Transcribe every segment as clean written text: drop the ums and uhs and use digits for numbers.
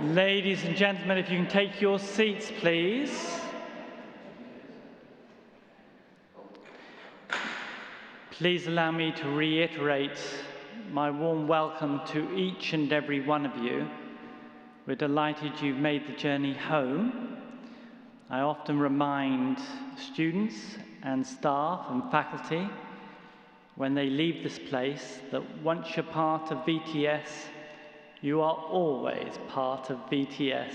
Ladies and gentlemen, if you can take your seats, please. Please allow me to reiterate my warm welcome to each and every one of you. We're delighted you've made the journey home. I often remind students and staff and faculty when they leave this place that once you're part of VTS, you are always part of VTS,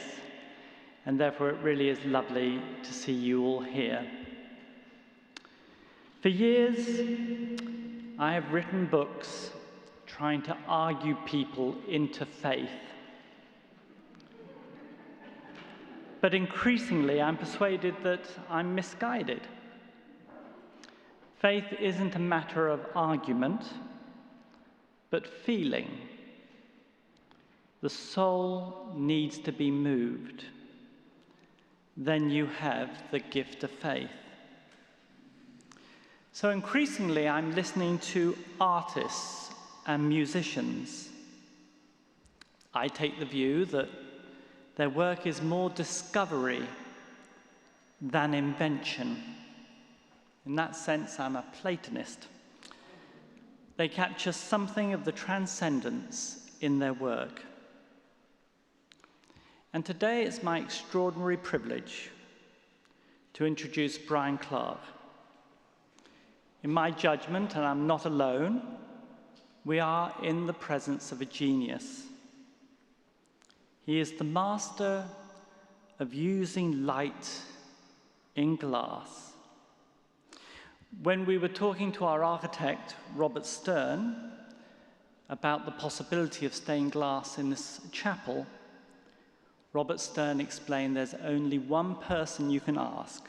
and therefore it really is lovely to see you all here. For years, I have written books trying to argue people into faith. But increasingly, I'm persuaded that I'm misguided. Faith isn't a matter of argument, but feeling. The soul needs to be moved. Then you have the gift of faith. So increasingly, I'm listening to artists and musicians. I take the view that their work is more discovery than invention. In that sense, I'm a Platonist. They capture something of the transcendence in their work. And today it's my extraordinary privilege to introduce Brian Clarke. In my judgment, and I'm not alone, we are in the presence of a genius. He is the master of using light in glass. When we were talking to our architect, Robert Stern, about the possibility of stained glass in this chapel, Robert Stern explained there's only one person you can ask,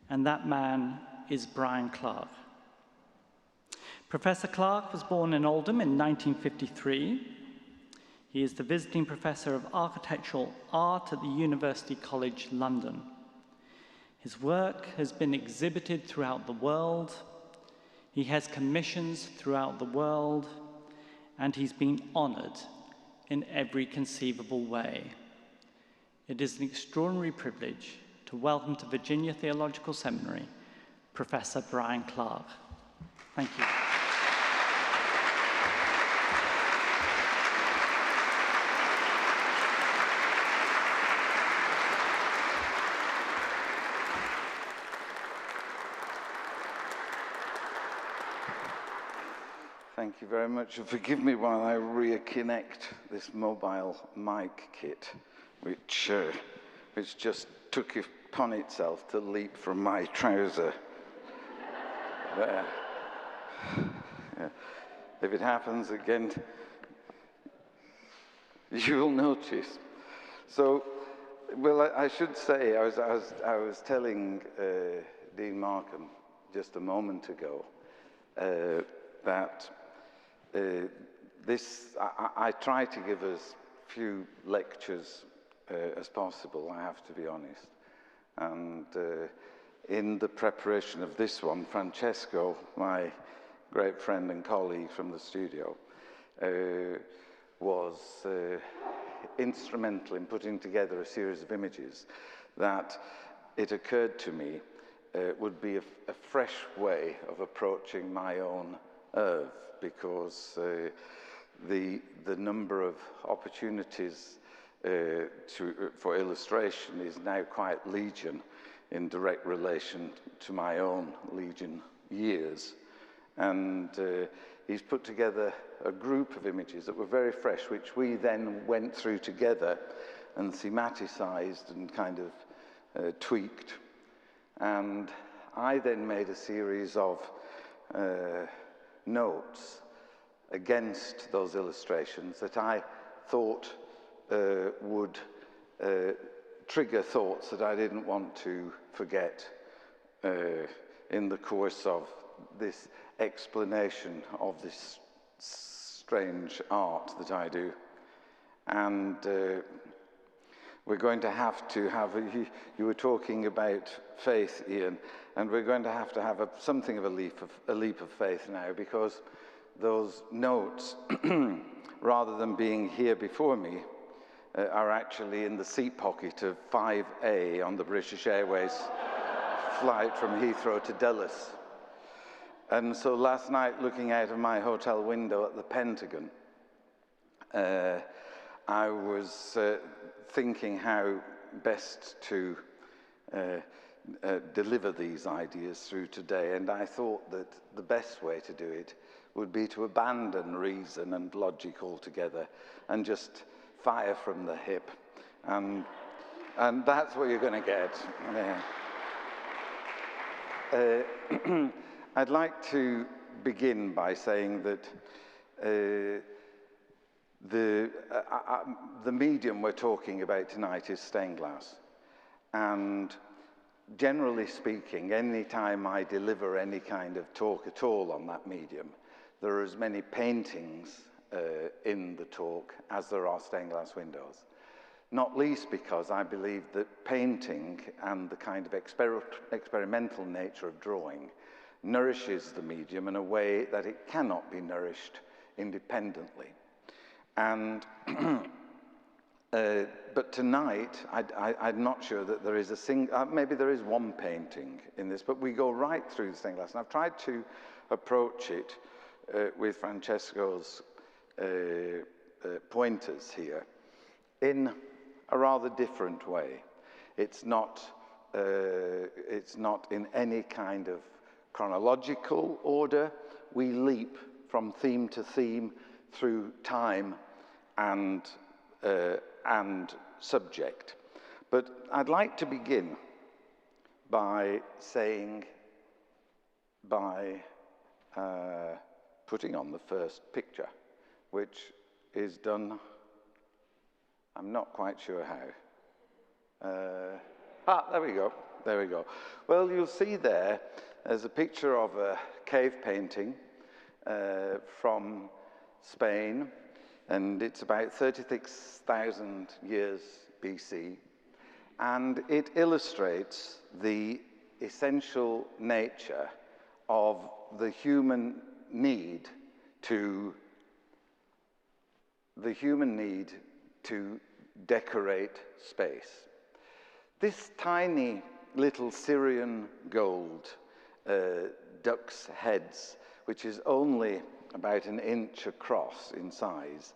and that man is Brian Clarke. Professor Clarke was born in Oldham in 1953. He is the visiting professor of architectural art at the University College London. His work has been exhibited throughout the world. He has commissions throughout the world, and he's been honored in every conceivable way. It is an extraordinary privilege to welcome to Virginia Theological Seminary, Professor Brian Clarke. Thank you. Thank you very much. Forgive me while I reconnect this mobile mic kit, which just took it upon itself to leap from my trouser. There. Yeah. If it happens again, you'll notice. So, well, I should say, I was telling Dean Markham just a moment ago that I try to give as few lectures as possible, I have to be honest. And in the preparation of this one, Francesco, my great friend and colleague from the studio, was instrumental in putting together a series of images that it occurred to me would be a fresh way of approaching my own oeuvre, because the number of opportunities for illustration is now quite legion in direct relation to my own legion years. And he's put together a group of images that were very fresh, which we then went through together and thematicized and kind of tweaked. And I then made a series of notes against those illustrations that I thought would trigger thoughts that I didn't want to forget in the course of this explanation of this strange art that I do. And we're going to have you were talking about faith, Ian, and we're going to have something of a leap of faith now, because those notes, rather than being here before me, are actually in the seat pocket of 5A on the British Airways flight from Heathrow to Dulles. And so last night, looking out of my hotel window at the Pentagon, I was thinking how best to deliver these ideas through today, and I thought that the best way to do it would be to abandon reason and logic altogether and just fire from the hip, and that's what you're going to get. I'd like to begin by saying that the medium we're talking about tonight is stained glass, and generally speaking, any time I deliver any kind of talk at all on that medium, there are as many paintings in the talk as there are stained glass windows. Not least because I believe that painting and the kind of experimental nature of drawing nourishes the medium in a way that it cannot be nourished independently. And but tonight, I'm not sure that there is a single, maybe there is one painting in this, but we go right through the stained glass. And I've tried to approach it with Francesco's pointers here in a rather different way. It's not in any kind of chronological order. We leap from theme to theme through time and subject. But I'd like to begin by putting on the first picture, which is done, I'm not quite sure how. There we go, there we go. Well, you'll see there's a picture of a cave painting from Spain, and it's about 36,000 years BC, and it illustrates the essential nature of the human need to decorate space. This tiny little Syrian gold duck's heads, which is only about an inch across in size,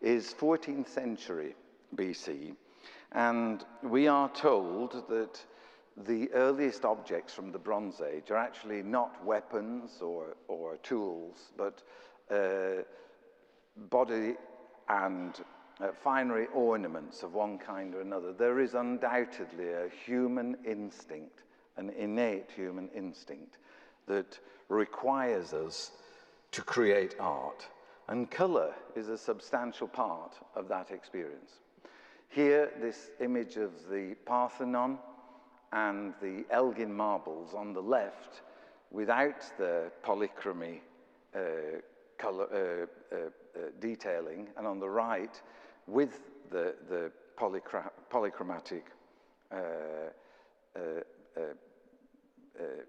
is 14th century BC, and we are told that the earliest objects from the Bronze Age are actually not weapons or tools, but body and finery ornaments of one kind or another. There is undoubtedly a human instinct, an innate human instinct, that requires us to create art, and colour is a substantial part of that experience. Here, this image of the Parthenon and the Elgin marbles on the left, without the polychromy color detailing, and on the right, with the polychromatic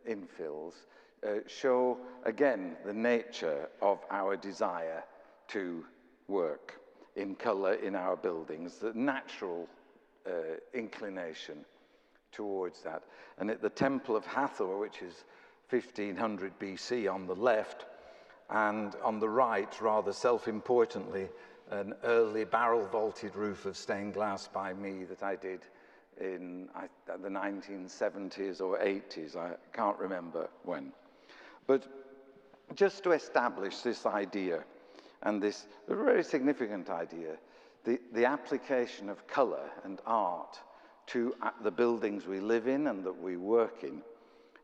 infills, show again the nature of our desire to work in colour in our buildings, the natural inclination towards that. And at the Temple of Hathor, which is 1500 BC on the left, and on the right, rather self-importantly, an early barrel-vaulted roof of stained glass by me that I did in the 1970s or 80s, I can't remember when. But just to establish this idea, and this very significant idea, the application of colour and art to the buildings we live in and that we work in,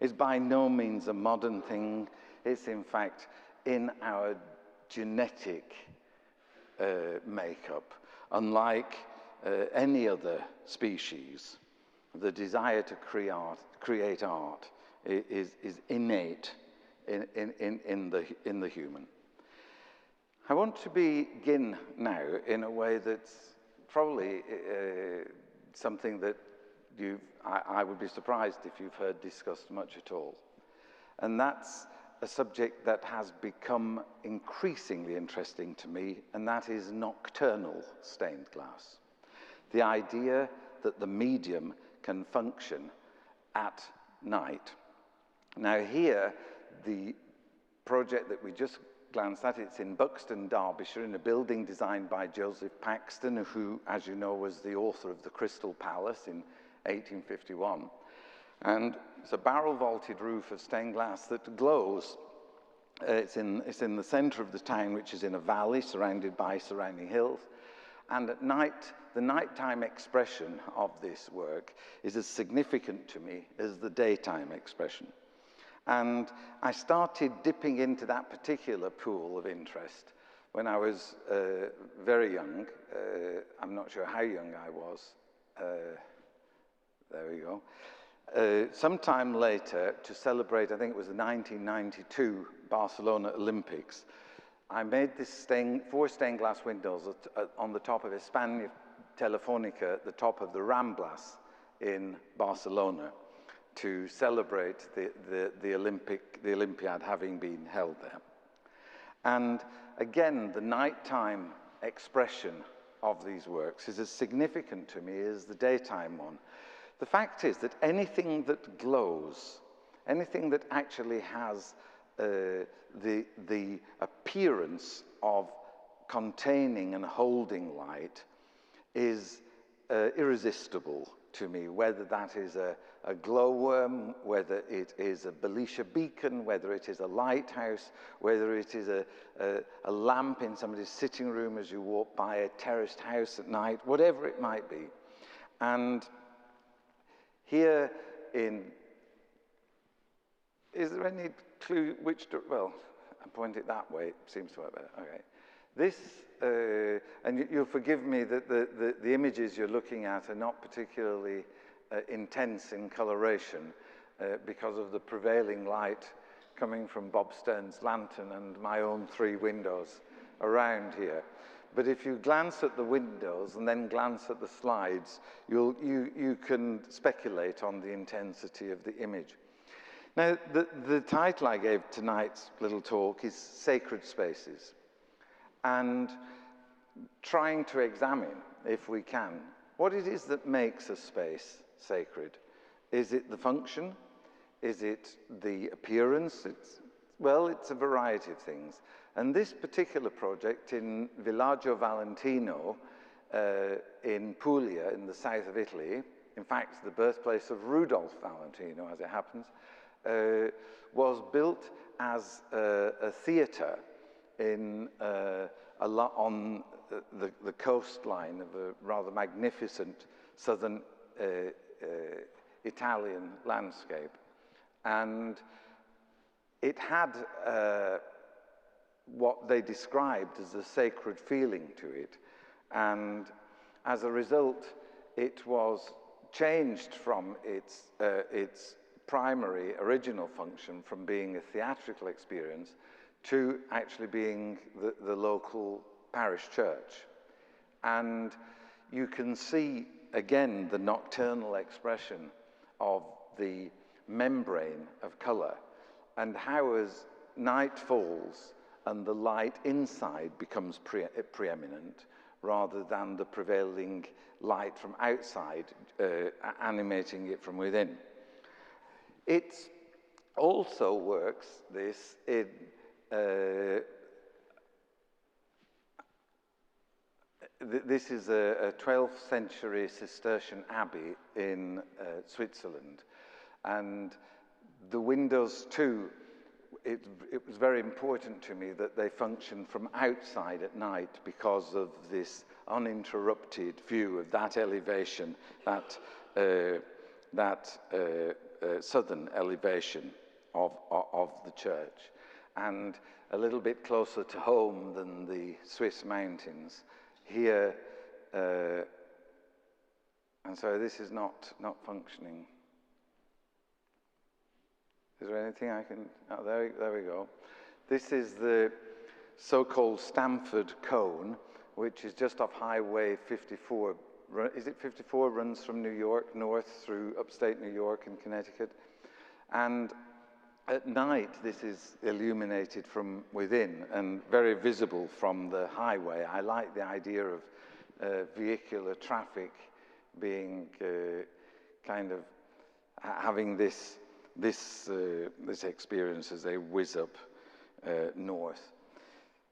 is by no means a modern thing. It's in fact in our genetic makeup. Unlike any other species, the desire to create art is innate in the human. I want to begin now in a way that's probably something that I would be surprised if you've heard discussed much at all. And that's a subject that has become increasingly interesting to me, and that is nocturnal stained glass. the idea that the medium can function at night. Now here, the project that we just glanced at, it's in Buxton, Derbyshire, in a building designed by Joseph Paxton, who, as you know, was the author of the Crystal Palace in 1851. And it's a barrel-vaulted roof of stained glass that glows. It's in the center of the town, which is in a valley surrounded by surrounding hills. And at night, the nighttime expression of this work is as significant to me as the daytime expression. And I started dipping into that particular pool of interest when I was very young. I'm not sure how young I was. There we go. Sometime later, to celebrate, I think it was the 1992 Barcelona Olympics, I made this 4 stained glass windows on the top of España Telefónica, at the top of the Ramblas in Barcelona, to celebrate the Olympiad having been held there. And again, the nighttime expression of these works is as significant to me as the daytime one. The fact is that anything that glows, anything that actually has the appearance of containing and holding light is irresistible to me, whether that is a glowworm, whether it is a Belisha beacon, whether it is a lighthouse, whether it is a lamp in somebody's sitting room as you walk by a terraced house at night, whatever it might be. And here is there any clue which, well, I point it that way, it seems to work better, okay. This, and you'll forgive me that the images you're looking at are not particularly intense in coloration because of the prevailing light coming from Bob Stern's lantern and my own 3 windows around here. But if you glance at the windows and then glance at the slides, you can speculate on the intensity of the image. Now, the title I gave tonight's little talk is Sacred Spaces, and trying to examine, if we can, what it is that makes a space sacred. Is it the function? Is it the appearance? Well, it's a variety of things. And this particular project in Villaggio Valentino in Puglia, in the south of Italy, in fact, the birthplace of Rudolph Valentino, as it happens, was built as a theatre on the coastline of a rather magnificent southern Italian landscape. And it had what they described as a sacred feeling to it. And as a result, it was changed from its primary original function from being a theatrical experience to actually being the local parish church. And you can see, again, the nocturnal expression of the membrane of color and how as night falls and the light inside becomes preeminent rather than the prevailing light from outside animating it from within. It also works, this, in this is a 12th century Cistercian abbey in Switzerland. And the windows too, it was very important to me that they function from outside at night because of this uninterrupted view of that elevation, that southern elevation of the church. And a little bit closer to home than the Swiss mountains. Here, and so this is not functioning. Is there anything I can, oh, there we go. This is the so-called Stamford Cone, which is just off Highway 54. Is it 54? Runs from New York north through upstate New York and Connecticut. And at night, this is illuminated from within and very visible from the highway. I like the idea of vehicular traffic being kind of having this experience as they whiz up north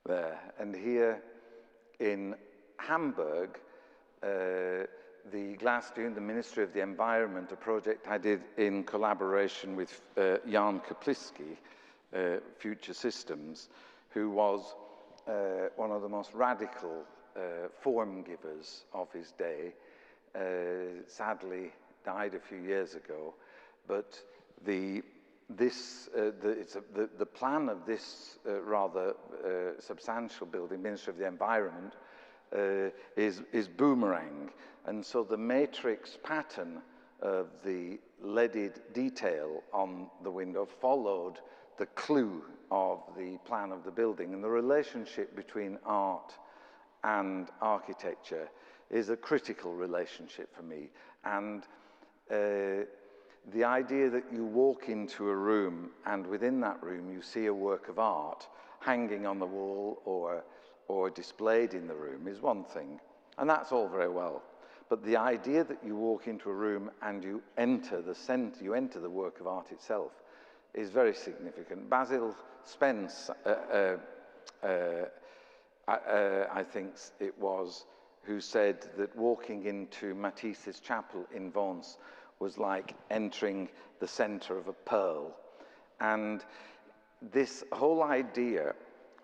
there. And here in Hamburg, the Glass Dune, the Ministry of the Environment, a project I did in collaboration with Jan Kapliski, Future Systems, who was one of the most radical form givers of his day, sadly died a few years ago. But the plan of this rather substantial building, Ministry of the Environment, is boomerang. And so the matrix pattern of the leaded detail on the window followed the clue of the plan of the building. And the relationship between art and architecture is a critical relationship for me. And the idea that you walk into a room and within that room you see a work of art hanging on the wall or displayed in the room is one thing, and that's all very well. But the idea that you walk into a room and you enter the center, you enter the work of art itself, is very significant. Basil Spence, I think it was, who said that walking into Matisse's chapel in Vence was like entering the center of a pearl. And this whole idea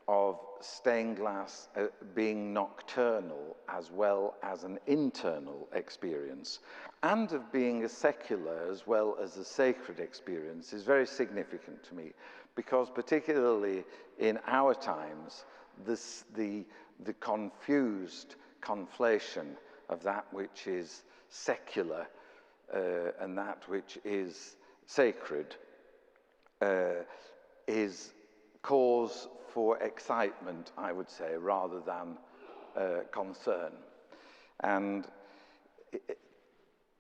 of stained glass being nocturnal as well as an internal experience, and of being a secular as well as a sacred experience, is very significant to me, because particularly in our times, the confused conflation of that which is secular and that which is sacred is cause for excitement, I would say, rather than concern. And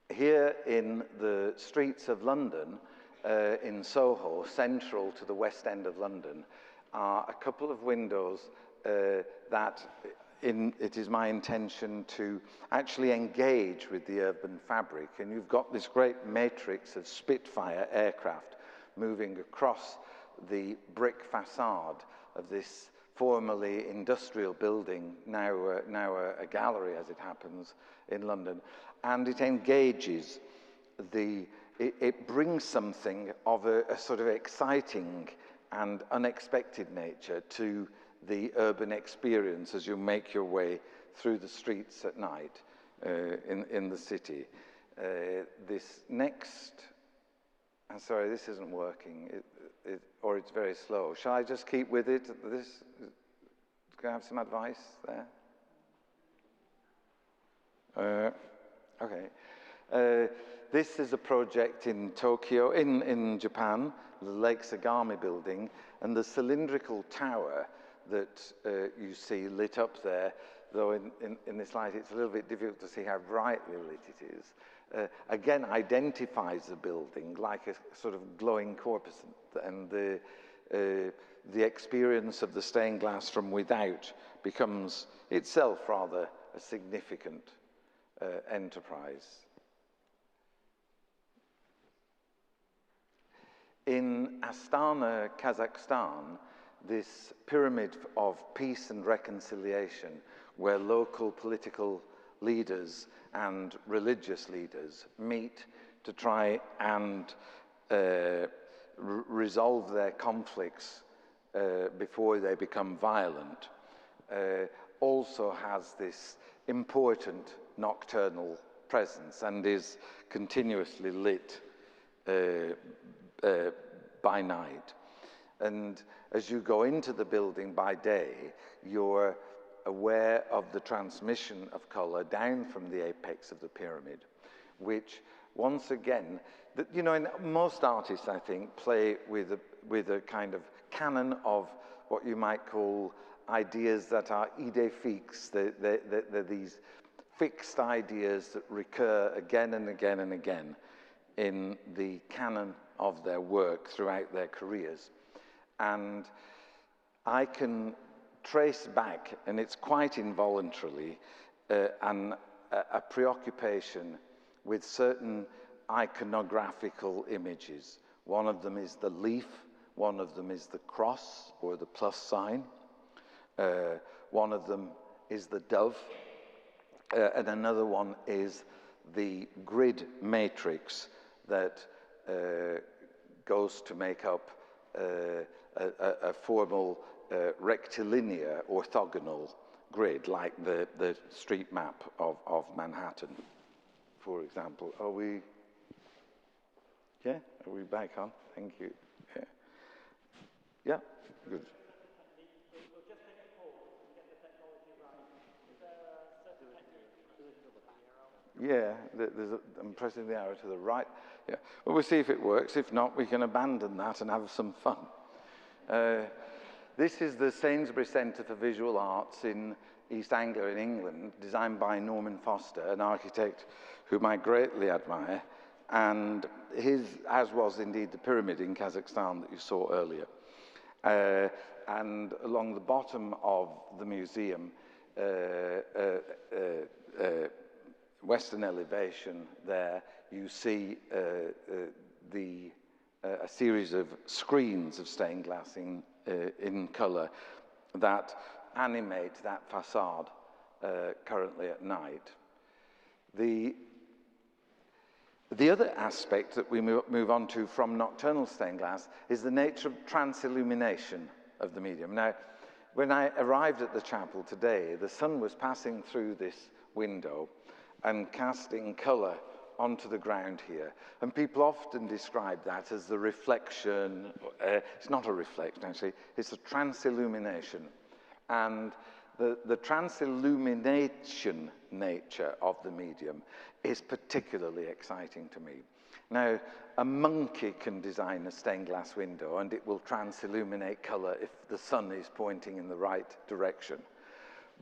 here in the streets of London, in Soho, central to the West End of London, are a couple of windows that it is my intention to actually engage with the urban fabric. And you've got this great matrix of Spitfire aircraft moving across the brick facade of this formerly industrial building, now a gallery as it happens in London. And it engages it brings something of a sort of exciting and unexpected nature to the urban experience as you make your way through the streets at night in the city. This next, I'm sorry, this isn't working, or it's very slow. Shall I just keep with it? Can I have some advice there? Okay. This is a project in Tokyo, in Japan, the Lake Sagami building, and the cylindrical tower that you see lit up there, though in this light it's a little bit difficult to see how brightly lit it is, again identifies the building like a sort of glowing corpuscle, and the experience of the stained glass from without becomes itself rather a significant enterprise. In Astana, Kazakhstan, this pyramid of peace and reconciliation, where local political leaders and religious leaders meet to try and resolve their conflicts before they become violent, also has this important nocturnal presence and is continuously lit by night. And as you go into the building by day, you're aware of the transmission of color down from the apex of the pyramid, which once again, you know, and most artists, I think, play with a kind of canon of what you might call ideas that are idées fixes. They're these fixed ideas that recur again and again and again in the canon of their work throughout their careers. And I can trace back, and it's quite involuntarily, and a preoccupation with certain iconographical images. One of them is the leaf, one of them is the cross or the plus sign, one of them is the dove, and another one is the grid matrix that goes to make up a formal rectilinear orthogonal grid, like the street map of Manhattan, for example. Are we back on? Thank you. Yeah. Yeah, good. Yeah, I'm pressing the arrow to the right. Yeah. Well, we'll see if it works. If not, we can abandon that and have some fun. This is the Sainsbury Centre for Visual Arts in East Anglia in England, designed by Norman Foster, an architect whom I greatly admire, and as was indeed the pyramid in Kazakhstan that you saw earlier. And along the bottom of the museum, western elevation there, you see a series of screens of stained glass in colour that animate that facade currently at night. The other aspect that we move on to from nocturnal stained glass is the nature of trans-illumination of the medium. Now, when I arrived at the chapel today, the sun was passing through this window and casting colour onto the ground here. And people often describe that as the reflection. It's not a reflection, actually. It's a trans-illumination. And the trans-illumination nature of the medium is particularly exciting to me. Now, a monkey can design a stained glass window and it will trans-illuminate colour if the sun is pointing in the right direction.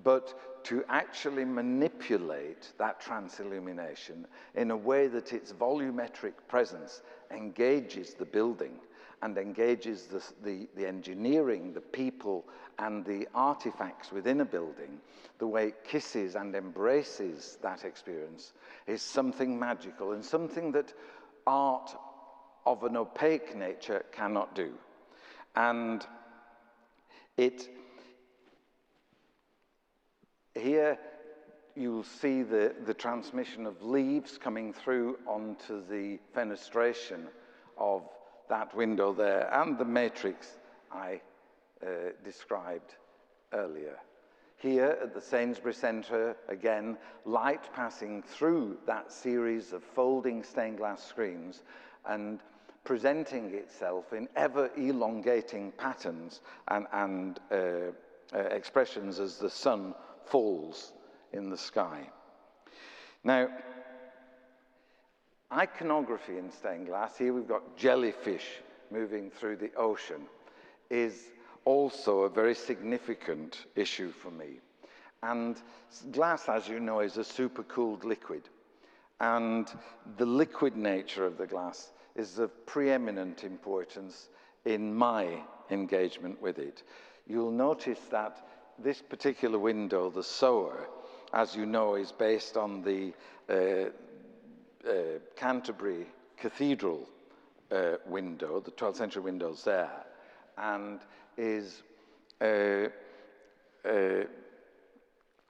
But to actually manipulate that trans-illumination in a way that its volumetric presence engages the building and engages the engineering, the people, and the artifacts within a building, the way it kisses and embraces that experience, is something magical and something that art of an opaque nature cannot do. And here you'll see the transmission of leaves coming through onto the fenestration of that window there and the matrix I described earlier. Here at the Sainsbury Centre, again, light passing through that series of folding stained glass screens and presenting itself in ever elongating patterns and expressions as the sun falls in the sky. Now, iconography in stained glass, here we've got jellyfish moving through the ocean, is also a very significant issue for me. And glass, as you know, is a supercooled liquid. And the liquid nature of the glass is of preeminent importance in my engagement with it. You'll notice that this particular window, the Sower, as you know, is based on the Canterbury Cathedral window, the 12th century windows there, and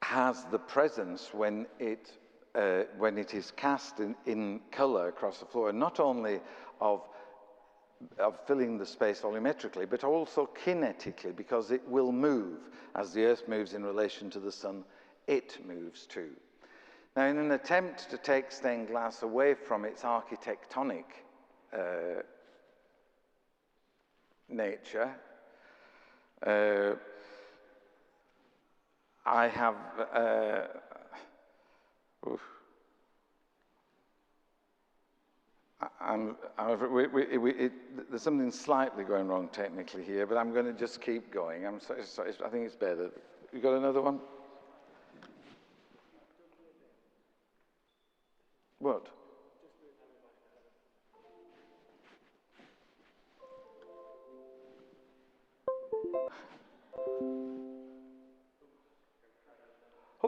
has the presence when it is cast in colour across the floor, not only of filling the space volumetrically, but also kinetically, because it will move. As the Earth moves in relation to the sun, it moves too. Now, in an attempt to take stained glass away from its architectonic nature, I have there's something slightly going wrong technically here, but I'm going to just keep going. I'm sorry, I think it's better. You got another one? What?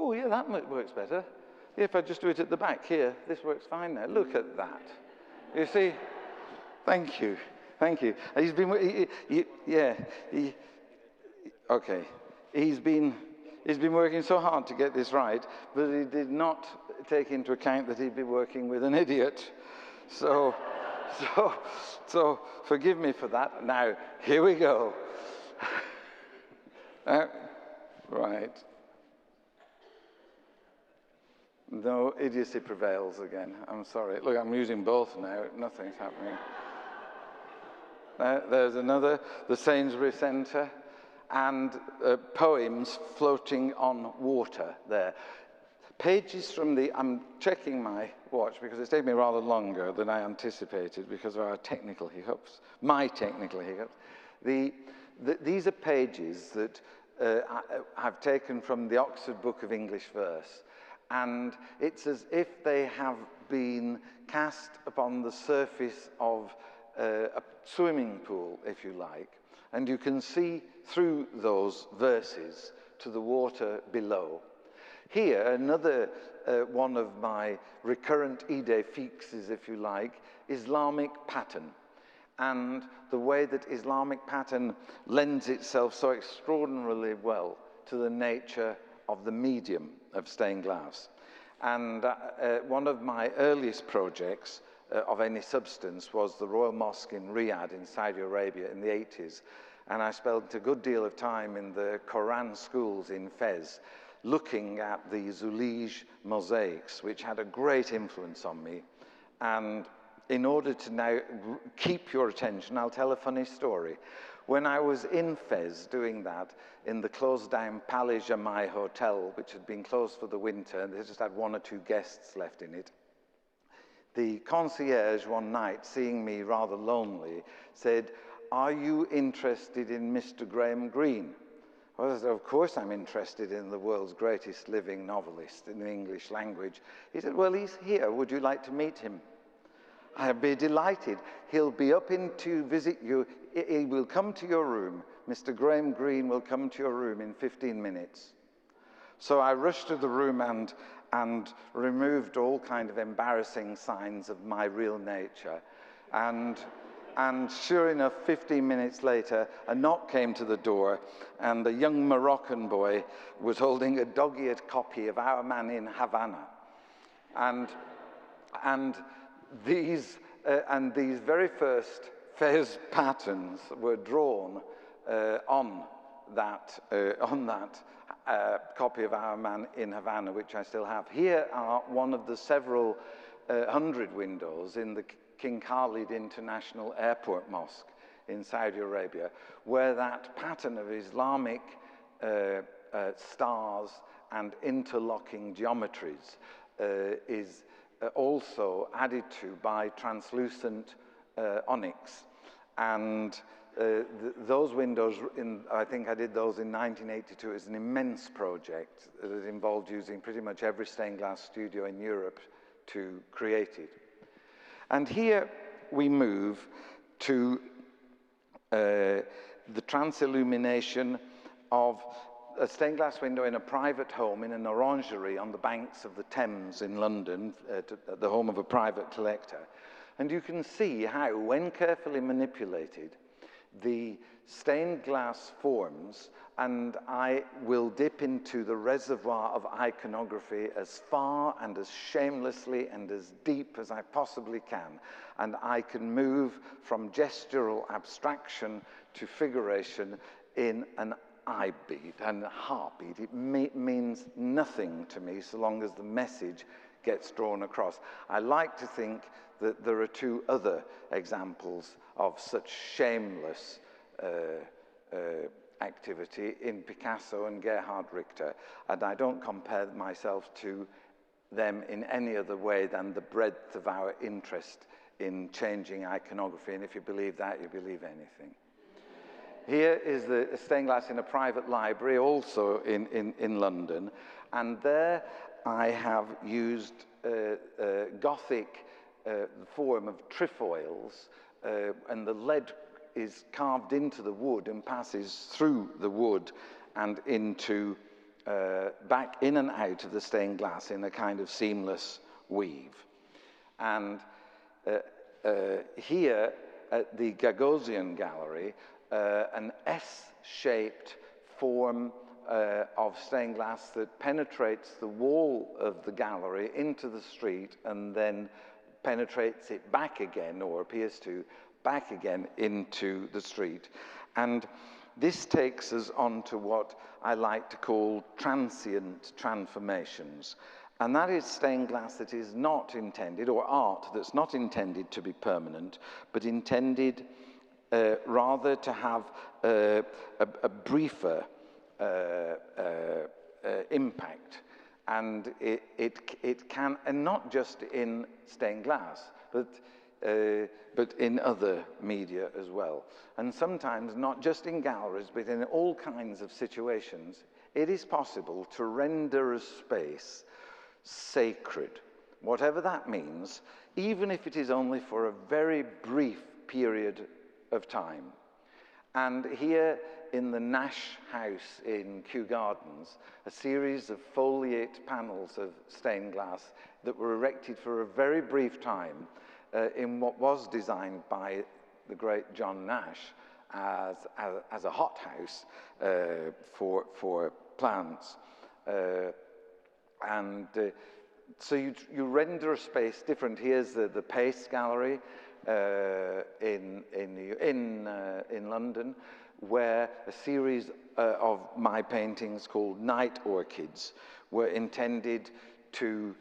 Oh, yeah, that works better. If I just do it at the back here, this works fine now. Look at that. You see? Thank you. Thank you. He's been, okay. He's been working so hard to get this right, but he did not take into account that he'd be working with an idiot. So forgive me for that. Now, here we go. Right. No, idiocy prevails again. I'm sorry. Look, I'm using both now. Nothing's happening. There's another, the Sainsbury Centre, and poems floating on water there. Pages from the, I'm checking my watch because it's taken me rather longer than I anticipated because of our technical hiccups, my technical hiccups. These are pages that I've taken from the Oxford Book of English Verse, and it's as if they have been cast upon the surface of a swimming pool, if you like, and you can see through those verses to the water below. Here, another one of my recurrent idée fixes, if you like, Islamic pattern, and the way that Islamic pattern lends itself so extraordinarily well to the nature of the medium of stained glass. And one of my earliest projects of any substance was the Royal Mosque in Riyadh in Saudi Arabia in the 80s. And I spent a good deal of time in the Quran schools in Fez, looking at the Zulige mosaics, which had a great influence on me. And in order to now keep your attention, I'll tell a funny story. When I was in Fez doing that, in the closed-down Palais Jamai Hotel, which had been closed for the winter, and they just had 1 or 2 guests left in it, the concierge one night, seeing me rather lonely, said, "Are you interested in Mr. Graham Greene?" I said, "Of course I'm interested in the world's greatest living novelist in the English language." He said, "Well, he's here. Would you like to meet him?" "I'd be delighted. He'll be up in to visit you. He will come to your room. Mr. Graham Greene will come to your room in 15 minutes. So I rushed to the room and removed all kind of embarrassing signs of my real nature. And sure enough, 15 minutes later, a knock came to the door, and a young Moroccan boy was holding a dog-eared copy of Our Man in Havana. And these very first Fez patterns were drawn on that copy of Our Man in Havana, which I still have. Here are one of the several 100 windows in the King Khalid International Airport Mosque in Saudi Arabia, where that pattern of Islamic stars and interlocking geometries is also added to by translucent onyx. And those windows, I think I did those in 1982. It was an immense project that involved using pretty much every stained glass studio in Europe to create it. And here we move to the trance illumination of a stained glass window in a private home in an orangery on the banks of the Thames in London, the home of a private collector. And you can see how, when carefully manipulated, the stained glass forms, and I will dip into the reservoir of iconography as far and as shamelessly and as deep as I possibly can. And I can move from gestural abstraction to figuration in an eye beat and heartbeat. It means nothing to me so long as the message gets drawn across. I like to think that there are 2 other examples of such shameless activity in Picasso and Gerhard Richter, and I don't compare myself to them in any other way than the breadth of our interest in changing iconography, and if you believe that, you believe anything. Here is the stained glass in a private library, also in London, and there I have used Gothic form of trefoils, and the lead is carved into the wood and passes through the wood and into back in and out of the stained glass in a kind of seamless weave. And here at the Gagosian Gallery, an S-shaped form of stained glass that penetrates the wall of the gallery into the street and then penetrates it back again, or appears to, back again into the street. And this takes us on to what I like to call transient transformations. And that is stained glass that is not intended, or art that's not intended to be permanent, but intended rather to have a briefer impact. And it can, and not just in stained glass, but in other media as well. And sometimes not just in galleries, but in all kinds of situations, it is possible to render a space sacred, whatever that means, even if it is only for a very brief period of time. And here in the Nash House in Kew Gardens, a series of foliate panels of stained glass that were erected for a very brief time in what was designed by the great John Nash as a hothouse for plants. So you render a space different. Here's the Pace Gallery in London, where a series of my paintings called Night Orchids were intended to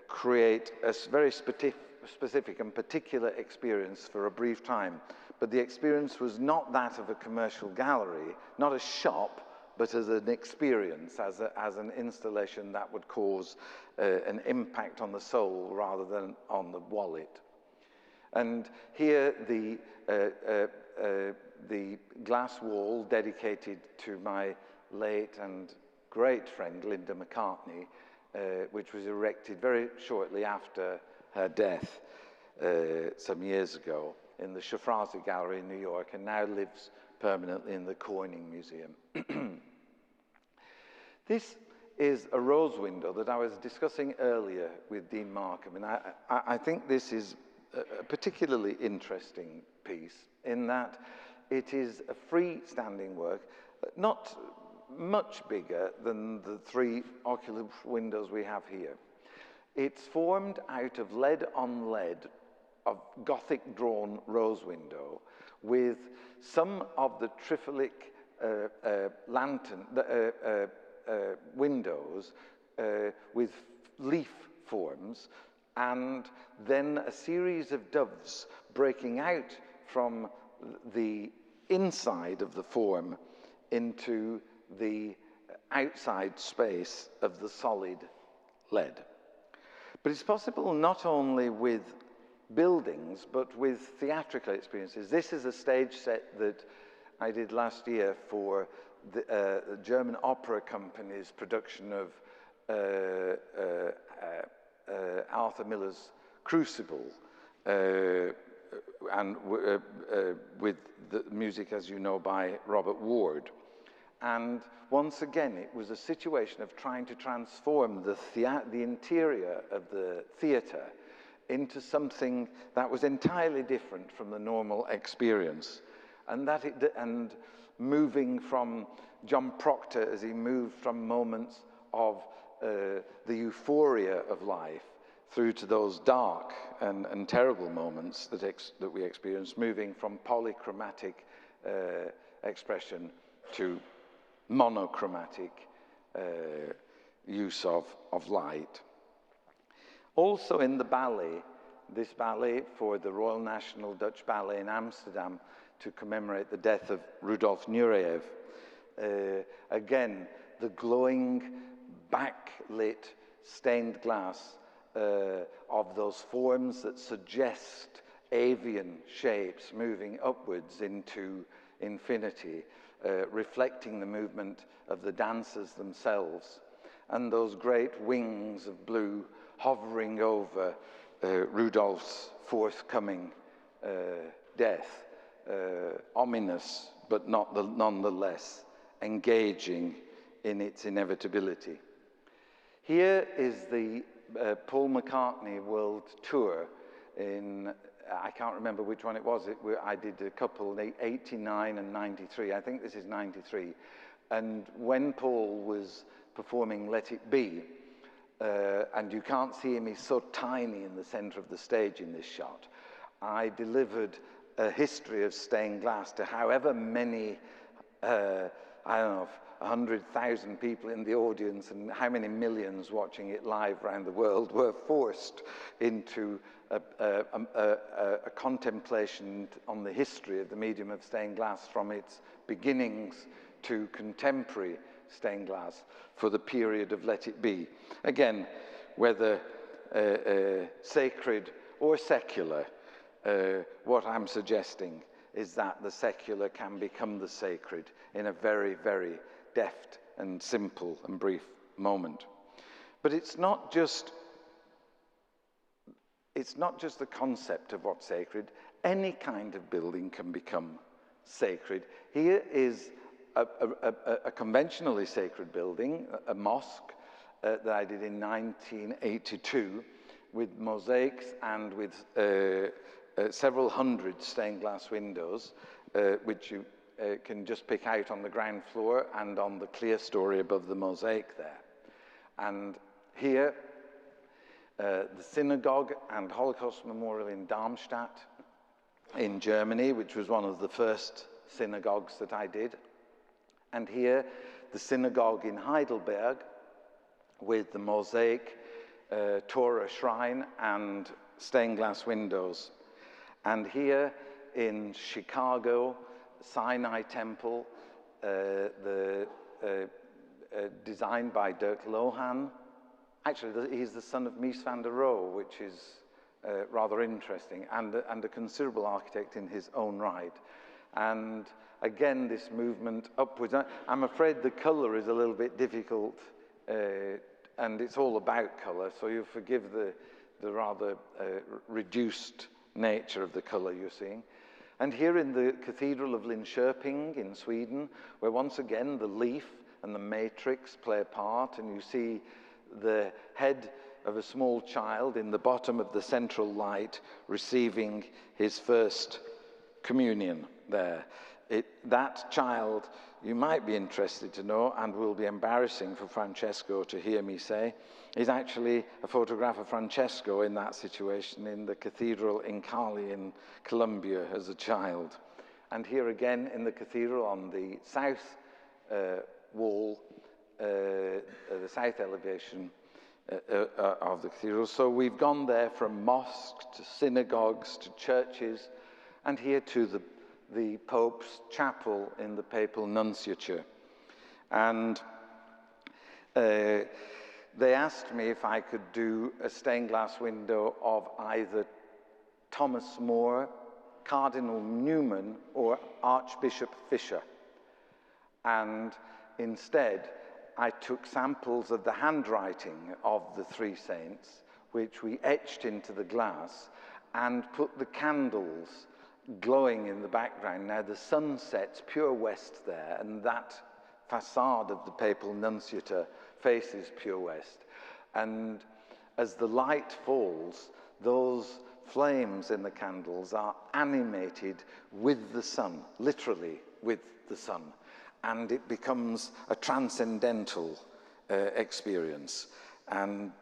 create a very specific and particular experience for a brief time. But the experience was not that of a commercial gallery, not a shop, but as an experience, as an installation that would cause an impact on the soul rather than on the wallet. And here the glass wall dedicated to my late and great friend Linda Mccartney, which was erected very shortly after her death some years ago in the Shafrazi Gallery in New York, and now lives permanently in the Corning Museum. This is a rose window that I was discussing earlier with Dean Markham, and I think this is a particularly interesting piece in that it is a freestanding work, not much bigger than the three ocular windows we have here. It's formed out of lead on lead of Gothic drawn rose window with some of the trifolic windows with leaf forms, and then a series of doves breaking out from the inside of the form into the outside space of the solid lead. But it's possible not only with buildings, but with theatrical experiences. This is a stage set that I did last year for the German Opera Company's production of Arthur Miller's Crucible, and with the music, as you know, by Robert Ward. And once again, it was a situation of trying to transform the interior of the theatre into something that was entirely different from the normal experience. And moving from John Proctor as he moved from moments of the euphoria of life through to those dark and terrible moments that we experience, moving from polychromatic expression to monochromatic use of light. Also in the ballet, this ballet for the Royal National Dutch Ballet in Amsterdam to commemorate the death of Rudolf Nureyev. Again, the glowing, backlit, stained glass of those forms that suggest avian shapes moving upwards into infinity, reflecting the movement of the dancers themselves, and those great wings of blue hovering over Rudolph's forthcoming death, ominous but nonetheless engaging in its inevitability. Here is the Paul McCartney World Tour in, I can't remember which one it was. I did a couple, 89 and 93. I think this is 93. And when Paul was performing Let It Be, and you can't see him, he's so tiny in the center of the stage in this shot, I delivered a history of stained glass to however many, I don't know, 100,000 people in the audience and how many millions watching it live around the world were forced into a contemplation on the history of the medium of stained glass from its beginnings to contemporary stained glass for the period of Let It Be. Again, whether sacred or secular, what I'm suggesting is that the secular can become the sacred in a very, very deft and simple and brief moment. But it's not just the concept of what's sacred. Any kind of building can become sacred. Here is a conventionally sacred building, a mosque that I did in 1982 with mosaics and with several hundred stained glass windows, which you can just pick out on the ground floor and on the clear story above the mosaic there. And here, the synagogue and Holocaust Memorial in Darmstadt in Germany, which was one of the first synagogues that I did. And here, the synagogue in Heidelberg with the mosaic Torah shrine and stained glass windows. And here in Chicago, Sinai Temple, designed by Dirk Lohan. Actually, he's the son of Mies van der Rohe, which is rather interesting, and a considerable architect in his own right. And again, this movement upwards. I'm afraid the color is a little bit difficult, and it's all about color, so you forgive the rather reduced nature of the color you're seeing. And here in the Cathedral of Linköping in Sweden, where once again the leaf and the matrix play a part, and you see the head of a small child in the bottom of the central light receiving his first communion there. That child, you might be interested to know, and will be embarrassing for Francesco to hear me say, is actually a photograph of Francesco in that situation in the cathedral in Cali in Colombia as a child. And here again in the cathedral on the south wall, the south elevation of the cathedral. So we've gone there from mosques to synagogues to churches, and here to the Pope's chapel in the papal nunciature. And they asked me if I could do a stained glass window of either Thomas More, Cardinal Newman, or Archbishop Fisher. And instead, I took samples of the handwriting of the three saints, which we etched into the glass, and put the candles glowing in the background. Now, the sun sets pure west there, and that facade of the papal nunciature faces pure west. And as the light falls, those flames in the candles are animated with the sun, literally with the sun. And it becomes a transcendental experience. And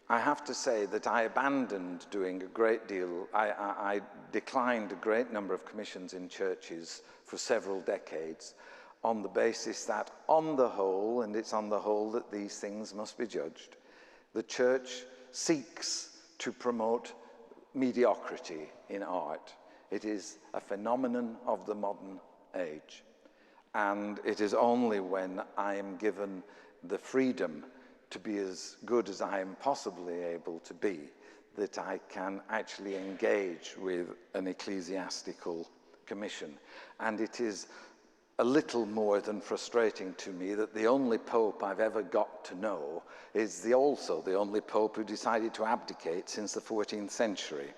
I have to say that I abandoned doing a great deal. I declined a great number of commissions in churches for several decades on the basis that on the whole, and it's on the whole that these things must be judged, the church seeks to promote mediocrity in art. It is a phenomenon of the modern age. And it is only when I am given the freedom to be as good as I am possibly able to be that I can actually engage with an ecclesiastical commission. And it is a little more than frustrating to me that the only pope I've ever got to know is also the only pope who decided to abdicate since the 14th century.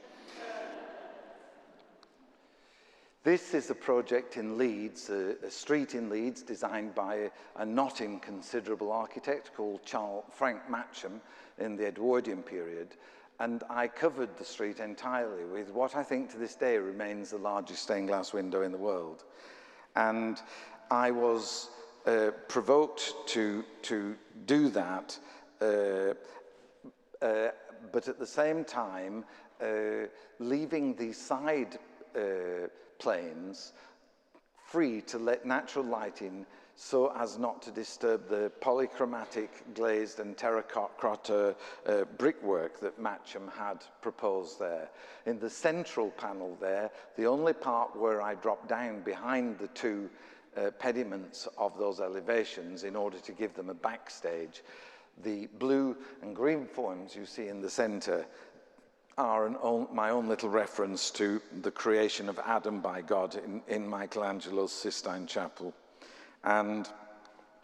This is a project in Leeds, a street in Leeds designed by a not inconsiderable architect called Frank Matcham in the Edwardian period. And I covered the street entirely with what I think to this day remains the largest stained glass window in the world. And I was provoked to do that, but at the same time, leaving the side planes free to let natural light in so as not to disturb the polychromatic glazed and terracotta brickwork that Matcham had proposed there. In the central panel there, the only part where I dropped down behind the two pediments of those elevations in order to give them a backstage, the blue and green forms you see in the center are my own little reference to the creation of Adam by God in Michelangelo's Sistine Chapel. And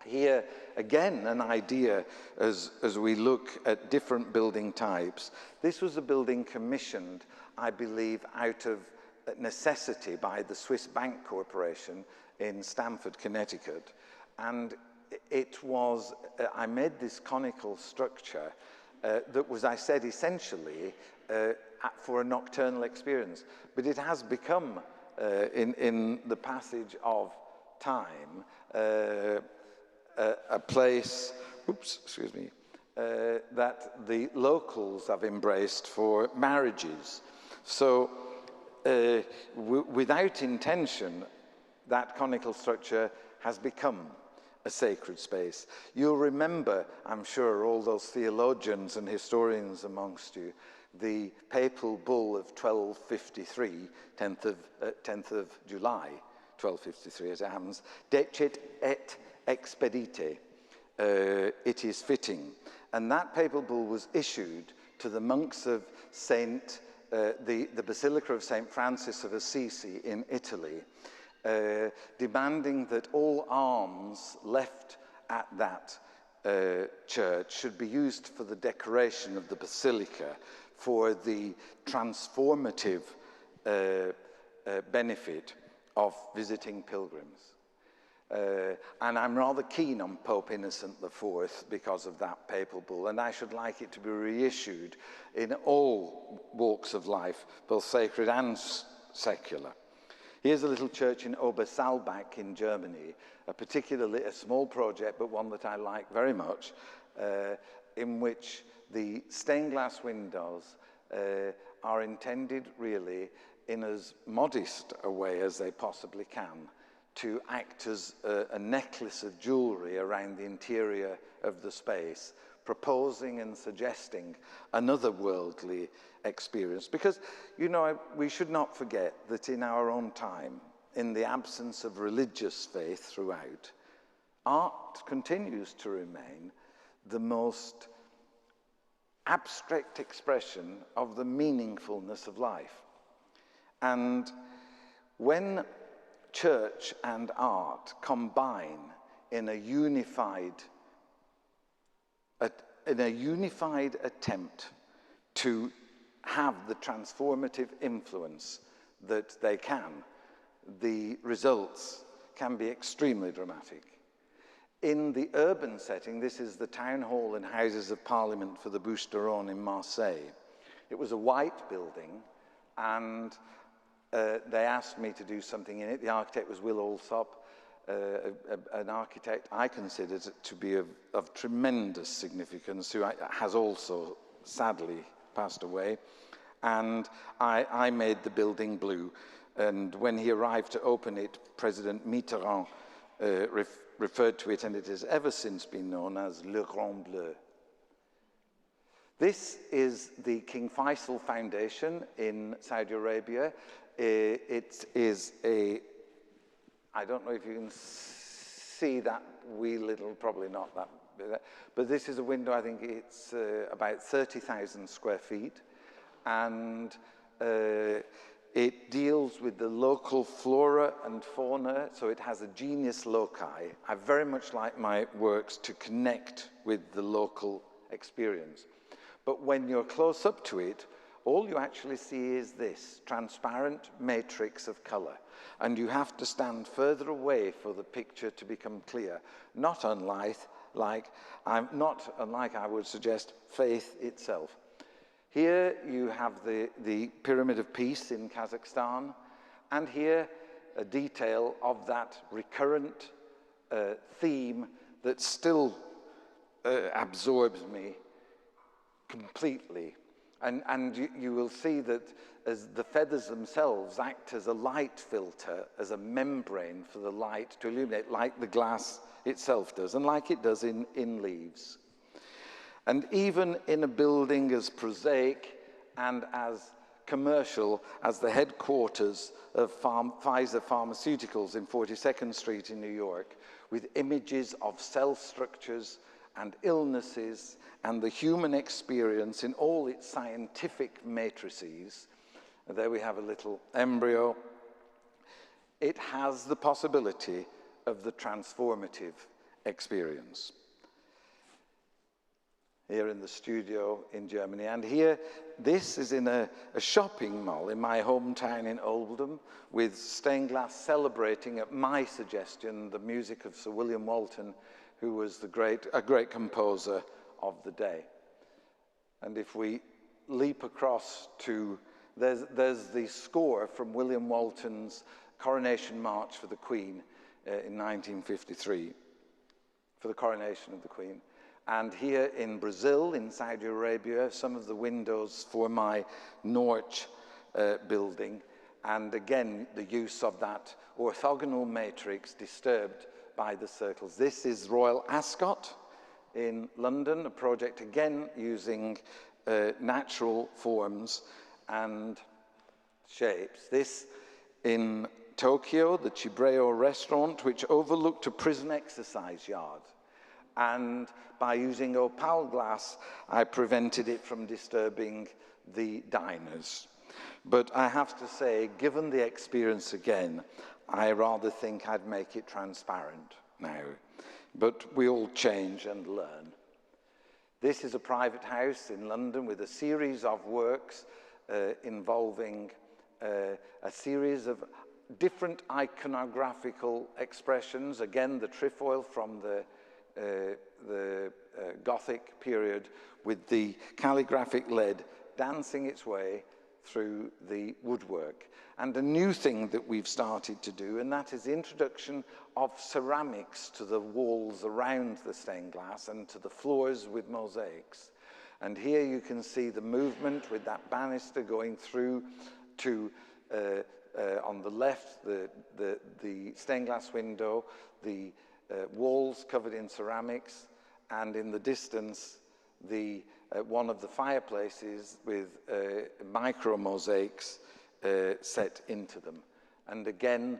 here, again, an idea as we look at different building types. This was a building commissioned, I believe, out of necessity by the Swiss Bank Corporation in Stamford, Connecticut. And it was, I made this conical structure that was, I said, essentially for a nocturnal experience. But it has become, in the passage of time, a place, that the locals have embraced for marriages. So without intention, that conical structure has become a sacred space. You'll remember, I'm sure, all those theologians and historians amongst you, the papal bull of 1253, 10th of July, 1253 as it happens, Decet et expedite, it is fitting. And that papal bull was issued to the monks of the Basilica of St. Francis of Assisi in Italy, demanding that all alms left at that church should be used for the decoration of the basilica for the transformative benefit of visiting pilgrims. And I'm rather keen on Pope Innocent IV because of that papal bull, and I should like it to be reissued in all walks of life, both sacred and secular. Here's a little church in Obersalbach in Germany, a small project, but one that I like very much, in which the stained glass windows are intended really in as modest a way as they possibly can to act as a necklace of jewelry around the interior of the space, proposing and suggesting another worldly experience. Because, you know, we should not forget that in our own time, in the absence of religious faith throughout, art continues to remain the most abstract expression of the meaningfulness of life. And when church and art combine in a unified attempt to have the transformative influence that they can, the results can be extremely dramatic. In the urban setting, this is the town hall and Houses of Parliament for the Bouches-du-Rhône in Marseille. It was a white building, and they asked me to do something in it. The architect was Will Alsop, an architect I considered to be of tremendous significance, who has also sadly passed away. And I made the building blue. And when he arrived to open it, President Mitterrand referred to it, and it has ever since been known as Le Grand Bleu. This is the King Faisal Foundation in Saudi Arabia. It is I don't know if you can see that wee little, probably not that big, but this is a window, I think it's about 30,000 square feet, and it deals with the local flora and fauna, so it has a genius loci. I very much like my works to connect with the local experience. But when you're close up to it, all you actually see is this transparent matrix of color. And you have to stand further away for the picture to become clear. Not unlike, I would suggest, faith itself. Here you have the Pyramid of Peace in Kazakhstan, and here a detail of that recurrent theme that still absorbs me completely. And you will see that as the feathers themselves act as a light filter, as a membrane for the light to illuminate, like the glass itself does, and like it does in leaves. And even in a building as prosaic and as commercial as the headquarters of Pfizer Pharmaceuticals in 42nd Street in New York, with images of cell structures and illnesses and the human experience in all its scientific matrices. And there we have a little embryo. It has the possibility of the transformative experience. Here in the studio in Germany. And here, this is in a shopping mall in my hometown in Oldham, with stained glass celebrating, at my suggestion, the music of Sir William Walton, who was a great composer of the day. And if we leap across to, there's the score from William Walton's Coronation March for the Queen in 1953, for the coronation of the Queen. And here in Brazil, in Saudi Arabia, some of the windows for my Norwich building. And again, the use of that orthogonal matrix disturbed by the circles. This is Royal Ascot in London, a project again using natural forms and shapes. This in Tokyo, the Chibreo restaurant, which overlooked a prison exercise yard. And by using opal glass, I prevented it from disturbing the diners. But I have to say, given the experience again, I rather think I'd make it transparent now. But we all change and learn. This is a private house in London with a series of works involving a series of different iconographical expressions. Again, the trefoil from the Gothic period, with the calligraphic lead dancing its way through the woodwork. And a new thing that we've started to do, and that is the introduction of ceramics to the walls around the stained glass and to the floors with mosaics. And here you can see the movement with that banister going through to, on the left, the stained glass window, the walls covered in ceramics, and in the distance, one of the fireplaces with micro mosaics set into them. And again,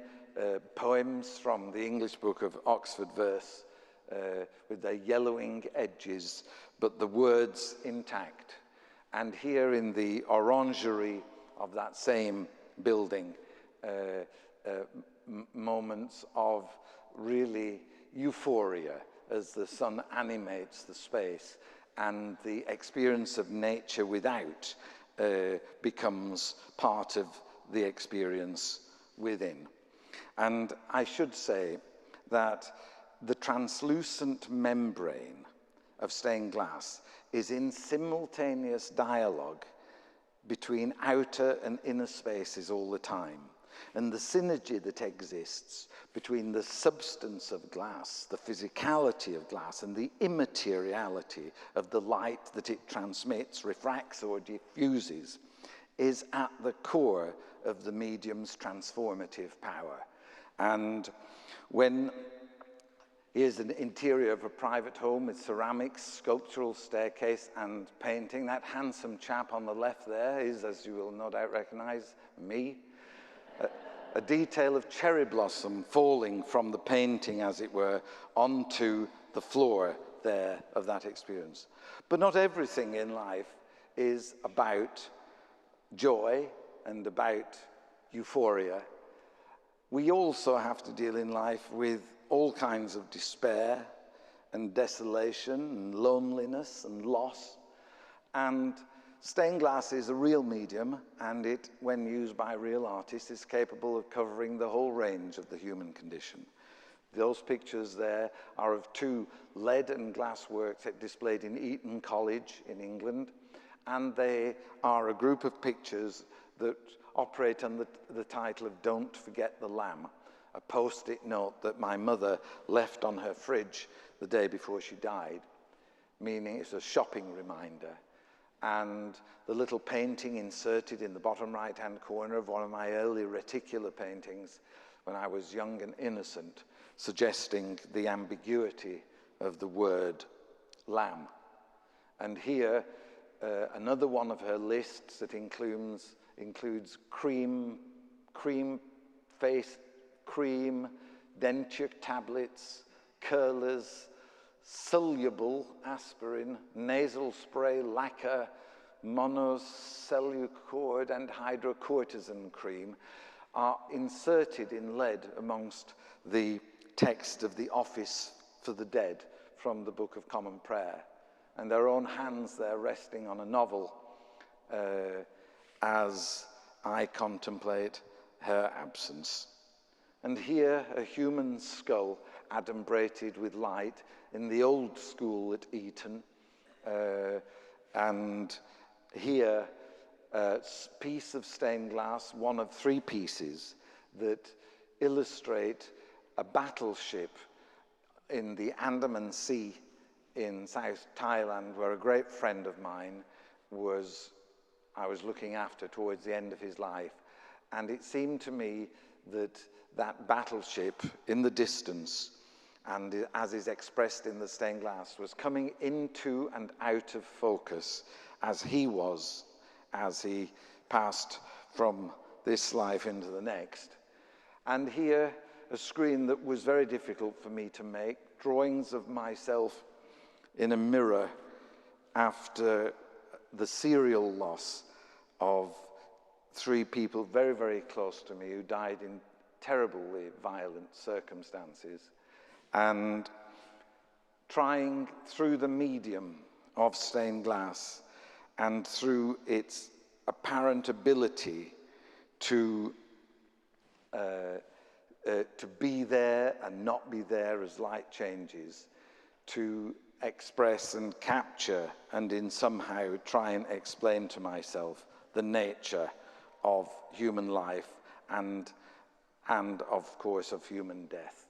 poems from the English Book of Oxford Verse with their yellowing edges, but the words intact. And here in the orangery of that same building, moments of really euphoria as the sun animates the space, and the experience of nature without becomes part of the experience within. And I should say that the translucent membrane of stained glass is in simultaneous dialogue between outer and inner spaces all the time. And the synergy that exists between the substance of glass, the physicality of glass, and the immateriality of the light that it transmits, refracts, or diffuses, is at the core of the medium's transformative power. And when here's an interior of a private home with ceramics, sculptural staircase, and painting, that handsome chap on the left there is, as you will no doubt recognize, me. A detail of cherry blossom falling from the painting, as it were, onto the floor there of that experience. But not everything in life is about joy and about euphoria. We also have to deal in life with all kinds of despair and desolation and loneliness and loss. And Stained glass is a real medium, and it, when used by real artists, is capable of covering the whole range of the human condition. Those pictures there are of two lead and glass works displayed in Eton College in England, and they are a group of pictures that operate under the title of Don't Forget the Lamb, a post-it note that my mother left on her fridge the day before she died, meaning it's a shopping reminder. And the little painting inserted in the bottom right-hand corner of one of my early reticular paintings when I was young and innocent, suggesting the ambiguity of the word lamb. And here, another one of her lists that includes cream face cream, denture tablets, curlers, soluble aspirin, nasal spray, lacquer, monocellucord, and hydrocortisone cream are inserted in lead amongst the text of the Office for the Dead from the Book of Common Prayer. And their own hands there resting on a novel as I contemplate her absence. And here, a human skull adumbrated with light in the old school at Eton. And here, a piece of stained glass, one of three pieces that illustrate a battleship in the Andaman Sea in South Thailand, where a great friend of mine I was looking after towards the end of his life. And it seemed to me that that battleship in the distance, and as is expressed in the stained glass, was coming into and out of focus as he passed from this life into the next. And here, a screen that was very difficult for me to make, drawings of myself in a mirror after the serial loss of three people very, very close to me who died in terribly violent circumstances, and trying through the medium of stained glass and through its apparent ability to be there and not be there as light changes, to express and capture and in somehow try and explain to myself the nature of human life and of course of human death.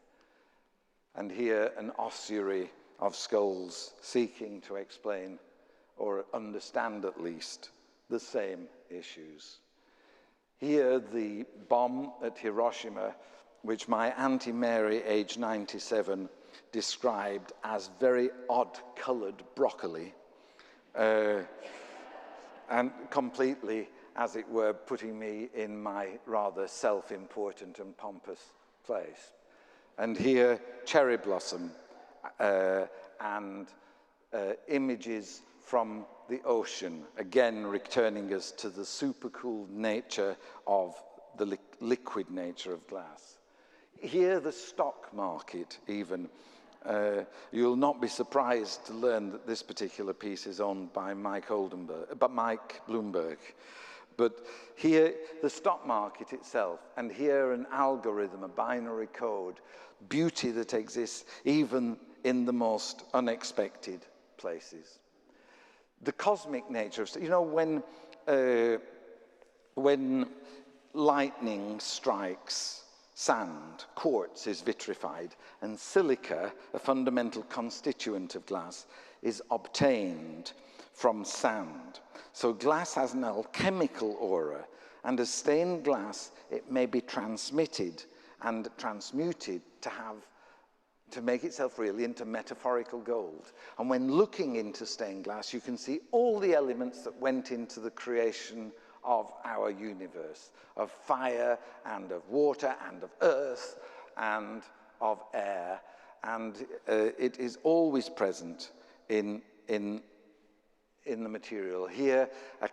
And here an ossuary of skulls seeking to explain or understand at least the same issues. Here the bomb at Hiroshima, which my Auntie Mary, aged 97, described as very odd-coloured broccoli, and completely, as it were, putting me in my rather self-important and pompous place. And here, cherry blossom and images from the ocean, again returning us to the supercool nature of the liquid nature of glass. Here, the stock market, even. You'll not be surprised to learn that this particular piece is owned by Mike Bloomberg. But here, the stock market itself, and here an algorithm, a binary code, beauty that exists even in the most unexpected places. The cosmic nature of, you know, when lightning strikes sand, quartz is vitrified, and silica, a fundamental constituent of glass, is obtained from sand. So glass has an alchemical aura, and as stained glass, it may be transmitted and transmuted to make itself really into metaphorical gold. And when looking into stained glass, you can see all the elements that went into the creation of our universe, of fire and of water and of earth and of air. And it is always present in the material. Here, a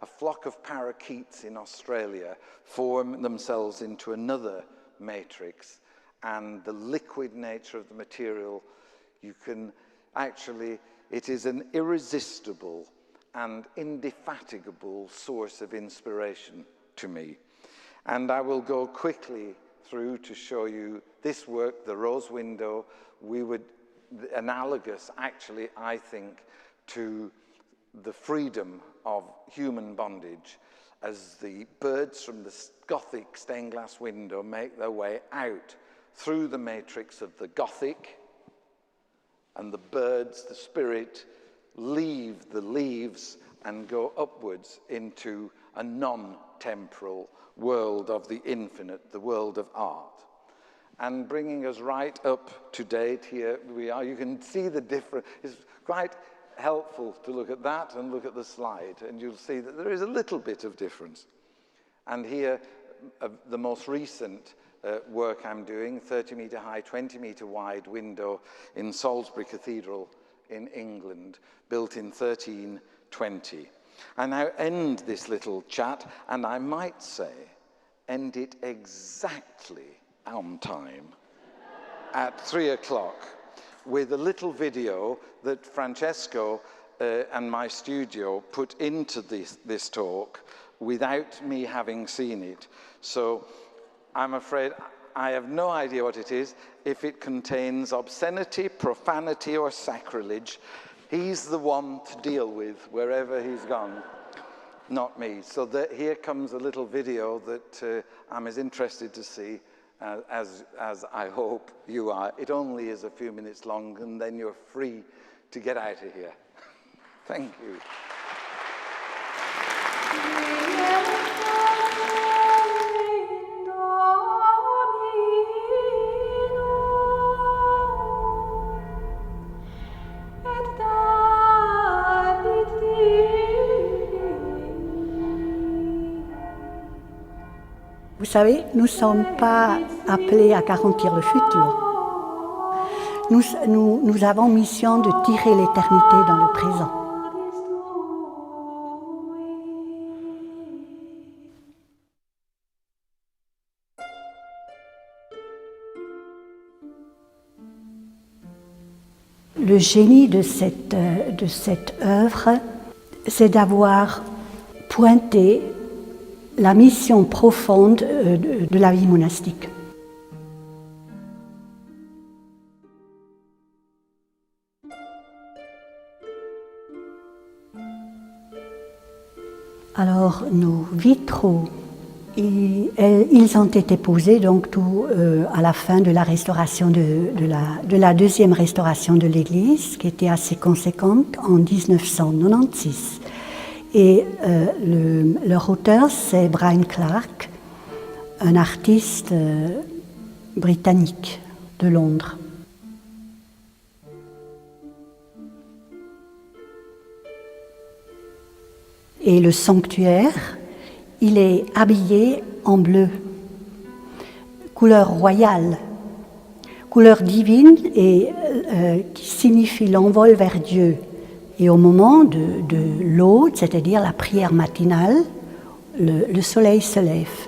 flock of parakeets in Australia form themselves into another matrix, and the liquid nature of the material, you can actually, it is an irresistible and indefatigable source of inspiration to me. And I will go quickly through to show you this work, The Rose Window. Analogous, actually, I think, to the freedom of human bondage as the birds from the Gothic stained glass window make their way out through the matrix of the Gothic, and the birds, the spirit, leave the leaves and go upwards into a non-temporal world of the infinite, the world of art. And bringing us right up to date, here we are. You can see the difference. It's quite helpful to look at that and look at the slide, and you'll see that there is a little bit of difference. And here, the most recent work I'm doing, 30-meter high, 20-meter wide window in Salisbury Cathedral in England, built in 1320. I now end this little chat, and I might say, end it exactly on time at 3 o'clock with a little video that Francesco and my studio put into this talk without me having seen it. So I'm afraid I have no idea what it is. If it contains obscenity, profanity, or sacrilege, he's the one to deal with wherever he's gone, not me. So here comes a little video that I'm as interested to see as I hope you are. It only is a few minutes long, and then you're free to get out of here. Thank you. Vous savez, nous ne sommes pas appelés à garantir le futur. Nous avons mission de tirer l'éternité dans le présent. Le génie de cette œuvre, c'est d'avoir pointé la mission profonde de la vie monastique. Alors, nos vitraux, ils ont été posés donc tout à la fin de la restauration de la deuxième restauration de l'église, qui était assez conséquente en 1996. Et leur auteur, c'est Brian Clarke, un artiste britannique de Londres. Et le sanctuaire, il est habillé en bleu, couleur royale, couleur divine et qui signifie l'envol vers Dieu. Et au moment de l'aude, c'est-à-dire la prière matinale, le soleil se lève.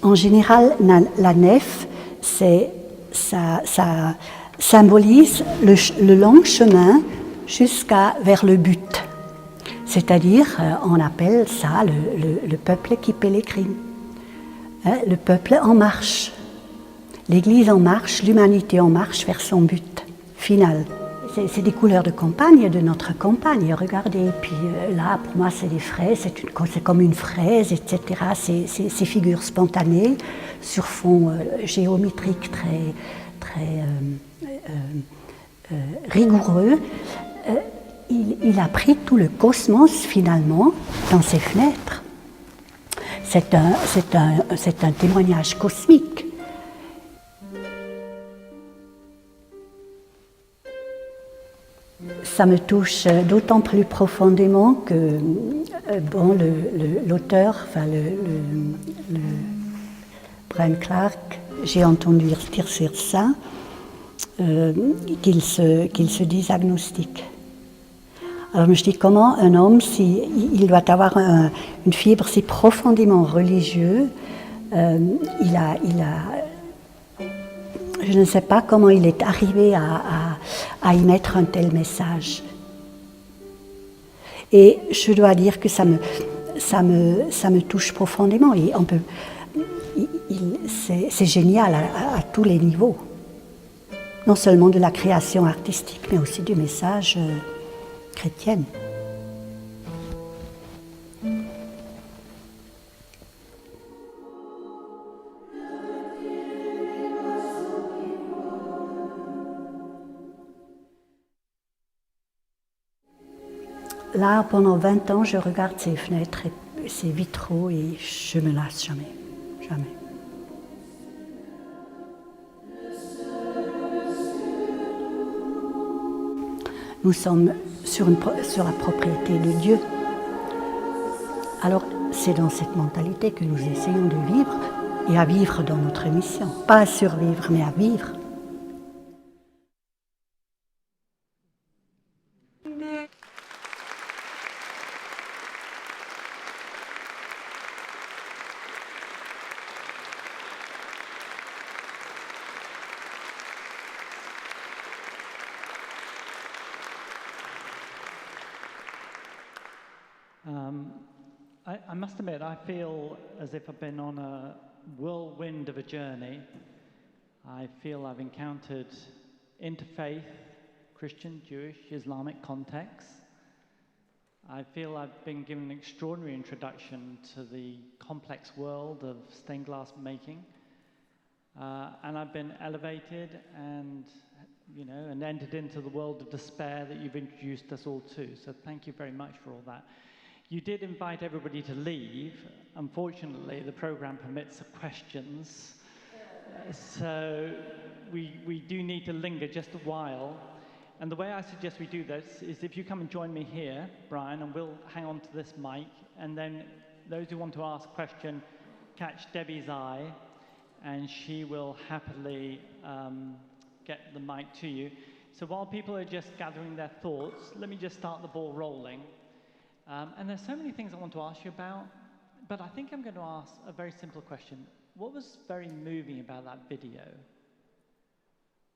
En général, la nef, ça symbolise le long chemin vers le but. C'est-à-dire, on appelle ça le peuple qui pèlerine, le peuple en marche. L'Église en marche, l'humanité en marche vers son but final. C'est des couleurs de campagne, de notre campagne. Regardez, puis là, pour moi, c'est des fraises, c'est comme une fraise, etc. Ces figures spontanées sur fond géométrique très rigoureux. Il a pris tout le cosmos, finalement, dans ses fenêtres. C'est un témoignage cosmique. Ça me touche d'autant plus profondément que l'auteur, Brian Clarke, j'ai entendu dire sur ça, qu'il se dise agnostique. Alors je dis, comment un homme, il doit avoir une fibre si profondément religieuse, je ne sais pas comment il est arrivé à y mettre un tel message. Et je dois dire que ça me touche profondément. Et c'est génial à tous les niveaux. Non seulement de la création artistique, mais aussi du message chrétien. Là, pendant 20 ans, je regarde ces fenêtres et ces vitraux et je me lasse jamais. Jamais. Nous sommes sur la propriété de Dieu. Alors, c'est dans cette mentalité que nous essayons de vivre et à vivre dans notre mission. Pas à survivre, mais à vivre. I must admit, I feel as if I've been on a whirlwind of a journey. I feel I've encountered interfaith, Christian, Jewish, Islamic contexts. I feel I've been given an extraordinary introduction to the complex world of stained glass making. And I've been elevated and entered into the world of despair that you've introduced us all to. So thank you very much for all that. You did invite everybody to leave. Unfortunately, the program permits questions. So we do need to linger just a while. And the way I suggest we do this is if you come and join me here, Brian, and we'll hang on to this mic, and then those who want to ask a question, catch Debbie's eye, and she will happily get the mic to you. So while people are just gathering their thoughts, let me just start the ball rolling. And there's so many things I want to ask you about, but I think I'm going to ask a very simple question. What was very moving about that video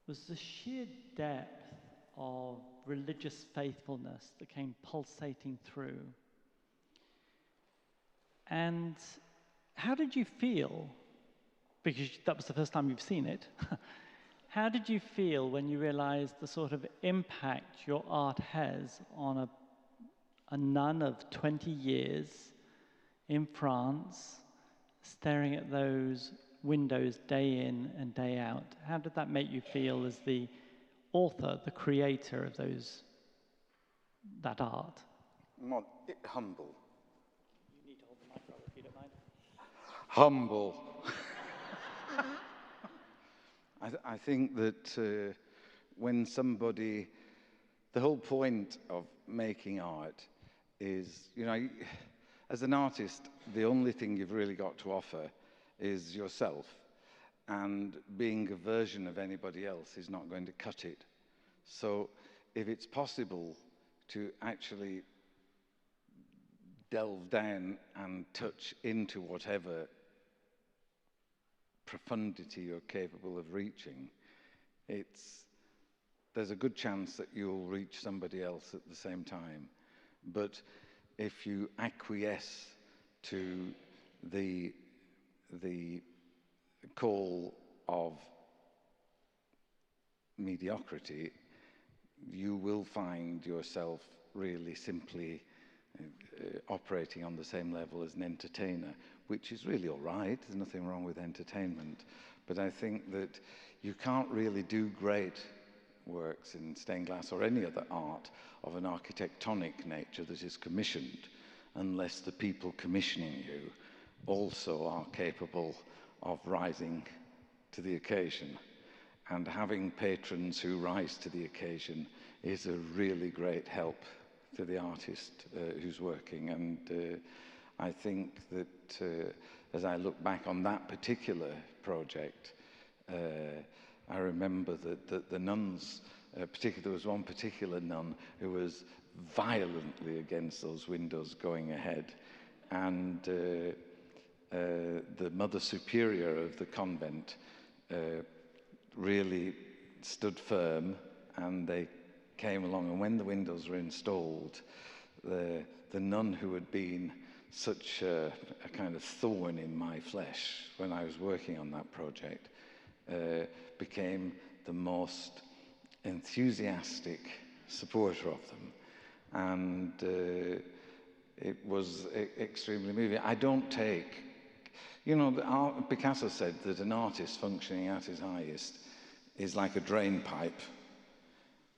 was the sheer depth of religious faithfulness that came pulsating through. And how did you feel, because that was the first time you've seen it, how did you feel when you realized the sort of impact your art has on a nun of 20 years in France, staring at those windows day in and day out? How did that make you feel as the author, the creator of that art? Humble. You need to hold the microphone if you don't mind. Humble. I think that when somebody, the whole point of making art is, as an artist, the only thing you've really got to offer is yourself. And being a version of anybody else is not going to cut it. So if it's possible to actually delve down and touch into whatever profundity you're capable of reaching, there's a good chance that you'll reach somebody else at the same time. But if you acquiesce to the call of mediocrity, you will find yourself really simply operating on the same level as an entertainer, which is really all right. There's nothing wrong with entertainment. But I think that you can't really do great works in stained glass or any other art of an architectonic nature that is commissioned unless the people commissioning you also are capable of rising to the occasion. And having patrons who rise to the occasion is a really great help to the artist who's working. And I think that as I look back on that particular project, I remember that the nuns, there was one particular nun who was violently against those windows going ahead. And the Mother Superior of the convent really stood firm, and they came along. And when the windows were installed, the nun who had been such a kind of thorn in my flesh when I was working on that project became the most enthusiastic supporter of them. And it was extremely moving. I don't take, you know, Picasso said that an artist functioning at his highest is like a drain pipe,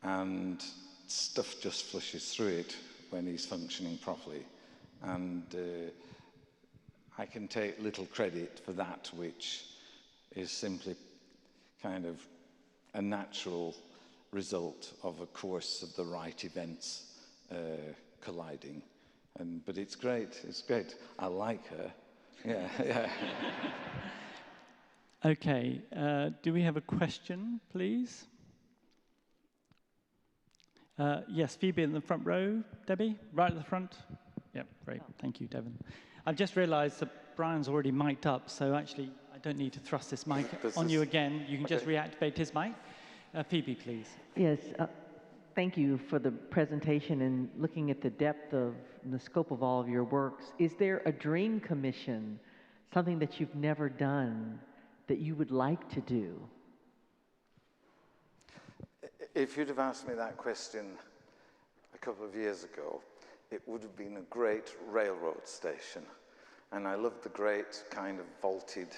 and stuff just flushes through it when he's functioning properly. And I can take little credit for that, which is simply kind of a natural result of a course of the right events colliding. But it's great, I like her. Yeah, yeah. Okay, do we have a question, please? Yes, Phoebe in the front row. Debbie, right at the front. Yep, great. Thank you, Devon. I've just realised that Brian's already mic'd up, so actually I don't need to thrust this mic on you again. You can just reactivate his mic. Phoebe, please. Yes, thank you for the presentation and looking at the depth of the scope of all of your works. Is there a dream commission, something that you've never done, that you would like to do? If you'd have asked me that question a couple of years ago, it would have been a great railroad station. And I loved the great kind of vaulted,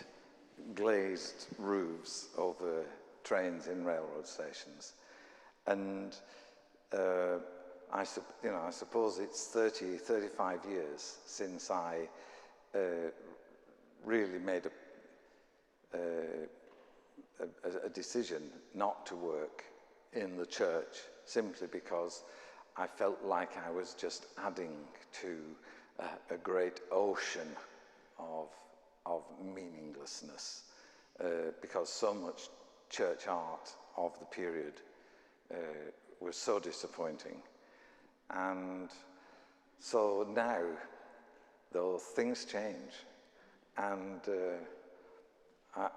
glazed roofs over trains in railroad stations. And I suppose it's 30, 35 years since I really made a decision not to work in the church, simply because I felt like I was just adding to a great ocean of meaninglessness, because so much church art of the period was so disappointing. And so now, though, things change, and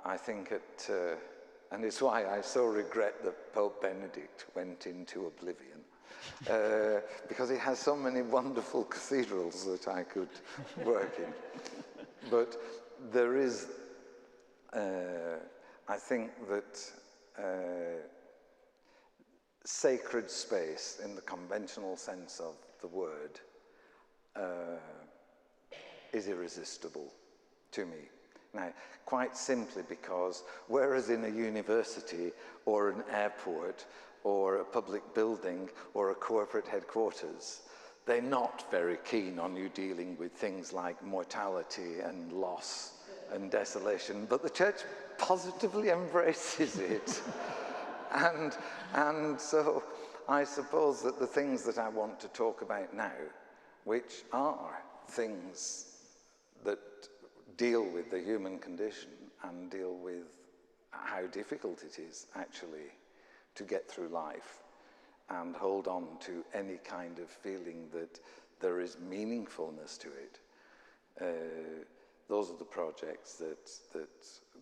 I think and it's why I so regret that Pope Benedict went into oblivion, because he has so many wonderful cathedrals that I could work in. But there is, I think that sacred space, in the conventional sense of the word, is irresistible to me. Now, quite simply because, whereas in a university or an airport or a public building or a corporate headquarters, they're not very keen on you dealing with things like mortality and loss and desolation, but the church positively embraces it. And so I suppose that the things that I want to talk about now, which are things that deal with the human condition and deal with how difficult it is actually to get through life and hold on to any kind of feeling that there is meaningfulness to it. Those are the projects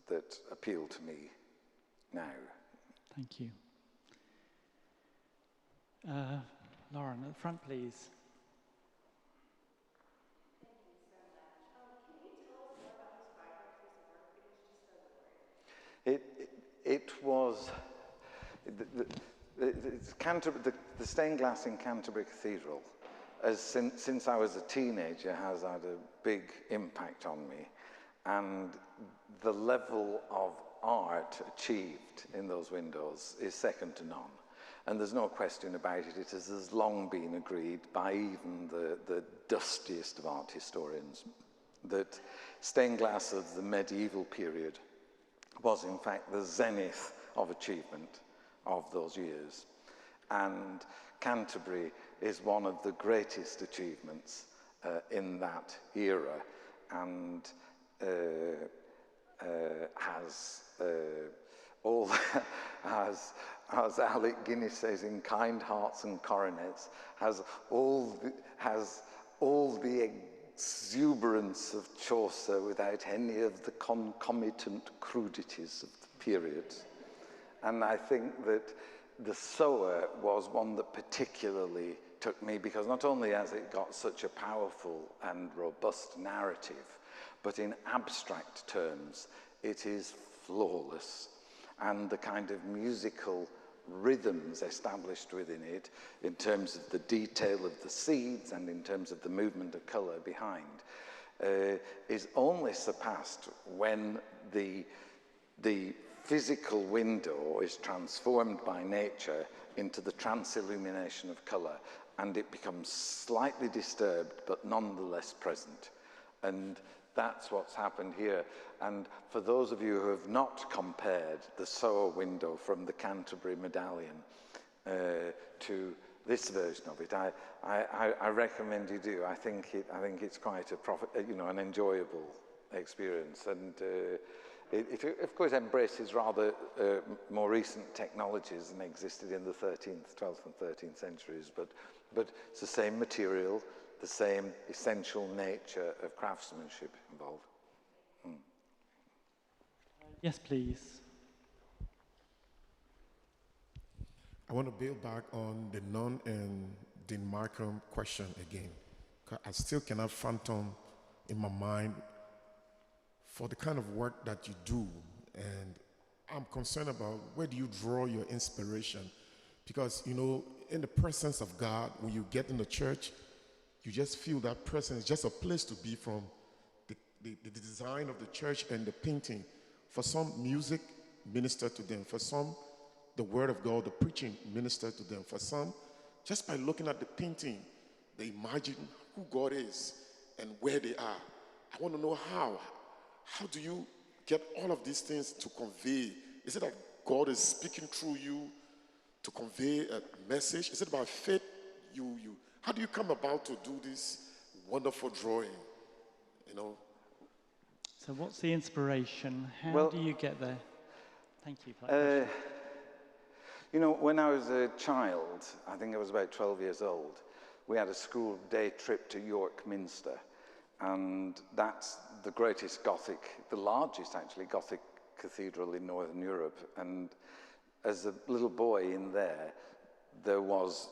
that appeal to me now. Thank you. Lauren, at the front, please. It was the stained glass in Canterbury Cathedral, since I was a teenager, has had a big impact on me, and the level of art achieved in those windows is second to none. And there's no question about it. It has long been agreed by even the dustiest of art historians that stained glass of the medieval period was in fact the zenith of achievement of those years. And Canterbury is one of the greatest achievements in that era, and as Alec Guinness says in Kind Hearts and Coronets, has all the exuberance of Chaucer without any of the concomitant crudities of the period. And I think that the Sower was one that particularly took me, because not only has it got such a powerful and robust narrative, but in abstract terms, it is flawless. And the kind of musical rhythms established within it, in terms of the detail of the seeds and in terms of the movement of colour behind, is only surpassed when the physical window is transformed by nature into the trance illumination of colour, and it becomes slightly disturbed but nonetheless present. And that's what's happened here. And for those of you who have not compared the Sower window from the Canterbury Medallion to this version of it, I recommend you do. I think it's quite an enjoyable experience, and it of course embraces rather more recent technologies than existed in the 12th and 13th centuries, but it's the same material, the same essential nature of craftsmanship involved. Yes, please. I want to build back on the non and Dean Markham question again. I still cannot fathom in my mind for the kind of work that you do, and I'm concerned about where do you draw your inspiration? Because, you know, in the presence of God, when you get in the church, you just feel that presence, just a place to be, from the design of the church and the painting. For some, music minister to them. For some, the word of God, the preaching minister to them. For some, just by looking at the painting, they imagine who God is and where they are. I want to know how. How do you get all of these things to convey? Is it that God is speaking through you to convey a message? Is it about faith? How do you come about to do this wonderful drawing? You know? So what's the inspiration? How do you get there? Thank you for that question. You know, when I was a child, I think I was about 12 years old, we had a school day trip to York Minster. And that's the greatest Gothic, the largest actually Gothic cathedral in Northern Europe. And as a little boy in there, there was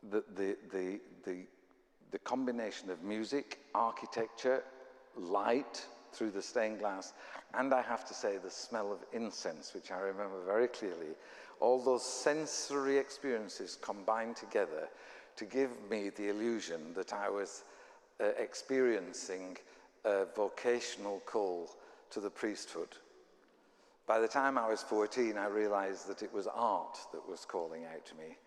the combination of music, architecture, light through the stained glass, and I have to say the smell of incense, which I remember very clearly. All those sensory experiences combined together to give me the illusion that I was experiencing a vocational call to the priesthood. By the time I was 14, I realized that it was art that was calling out to me.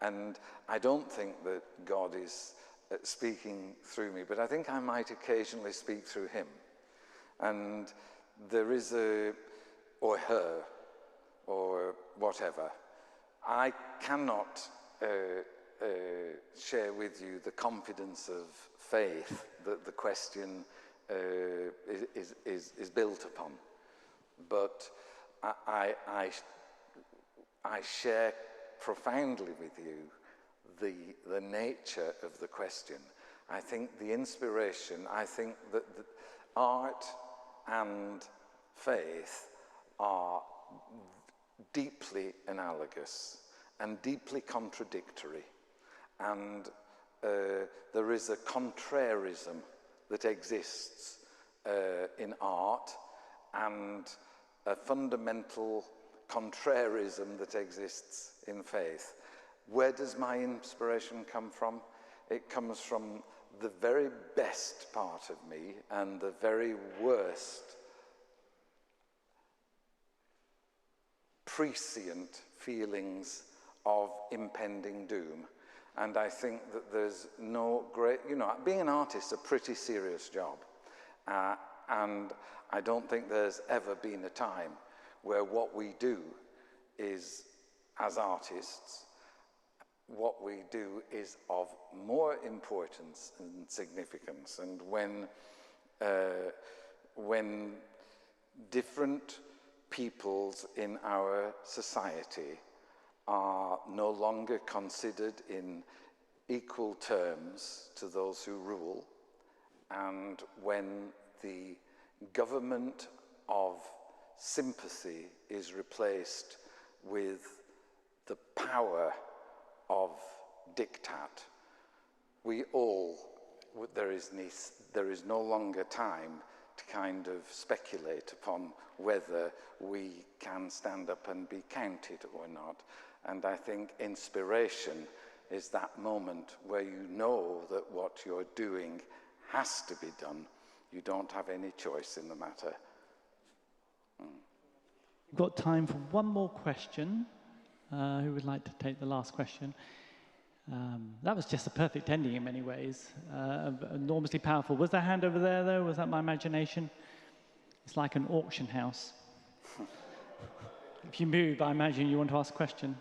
And I don't think that God is speaking through me, but I think I might occasionally speak through him. And there is or her, or whatever. I cannot share with you the confidence of faith that the question is built upon. But I share profoundly with you the nature of the question. I think the inspiration, I think that the art and faith are deeply analogous and deeply contradictory. And there is a contrarism that exists in art, and a fundamental contrarism that exists in faith. Where does my inspiration come from? It comes from the very best part of me and the very worst prescient feelings of impending doom. And I think that there's no great, being an artist is a pretty serious job. And I don't think there's ever been a time where what we do is, as artists, what we do is of more importance and significance. And when different peoples in our society are no longer considered in equal terms to those who rule, and when the government of sympathy is replaced with the power of diktat. There is no longer time to kind of speculate upon whether we can stand up and be counted or not. And I think inspiration is that moment where you know that what you're doing has to be done. You don't have any choice in the matter. We've got time for one more question. Who would like to take the last question? That was just a perfect ending in many ways. Enormously powerful. Was there a hand over there, though? Was that my imagination? It's like an auction house. If you move, I imagine you want to ask a question.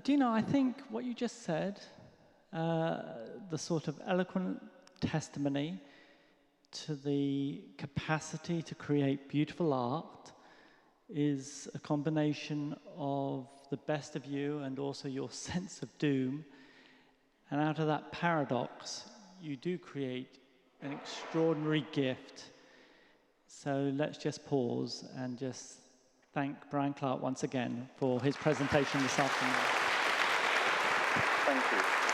Do you know, I think what you just said, the sort of eloquent testimony to the capacity to create beautiful art is a combination of the best of you and also your sense of doom. And out of that paradox, you do create an extraordinary gift. So let's just pause and just thank Brian Clarke once again for his presentation this afternoon. Thank you.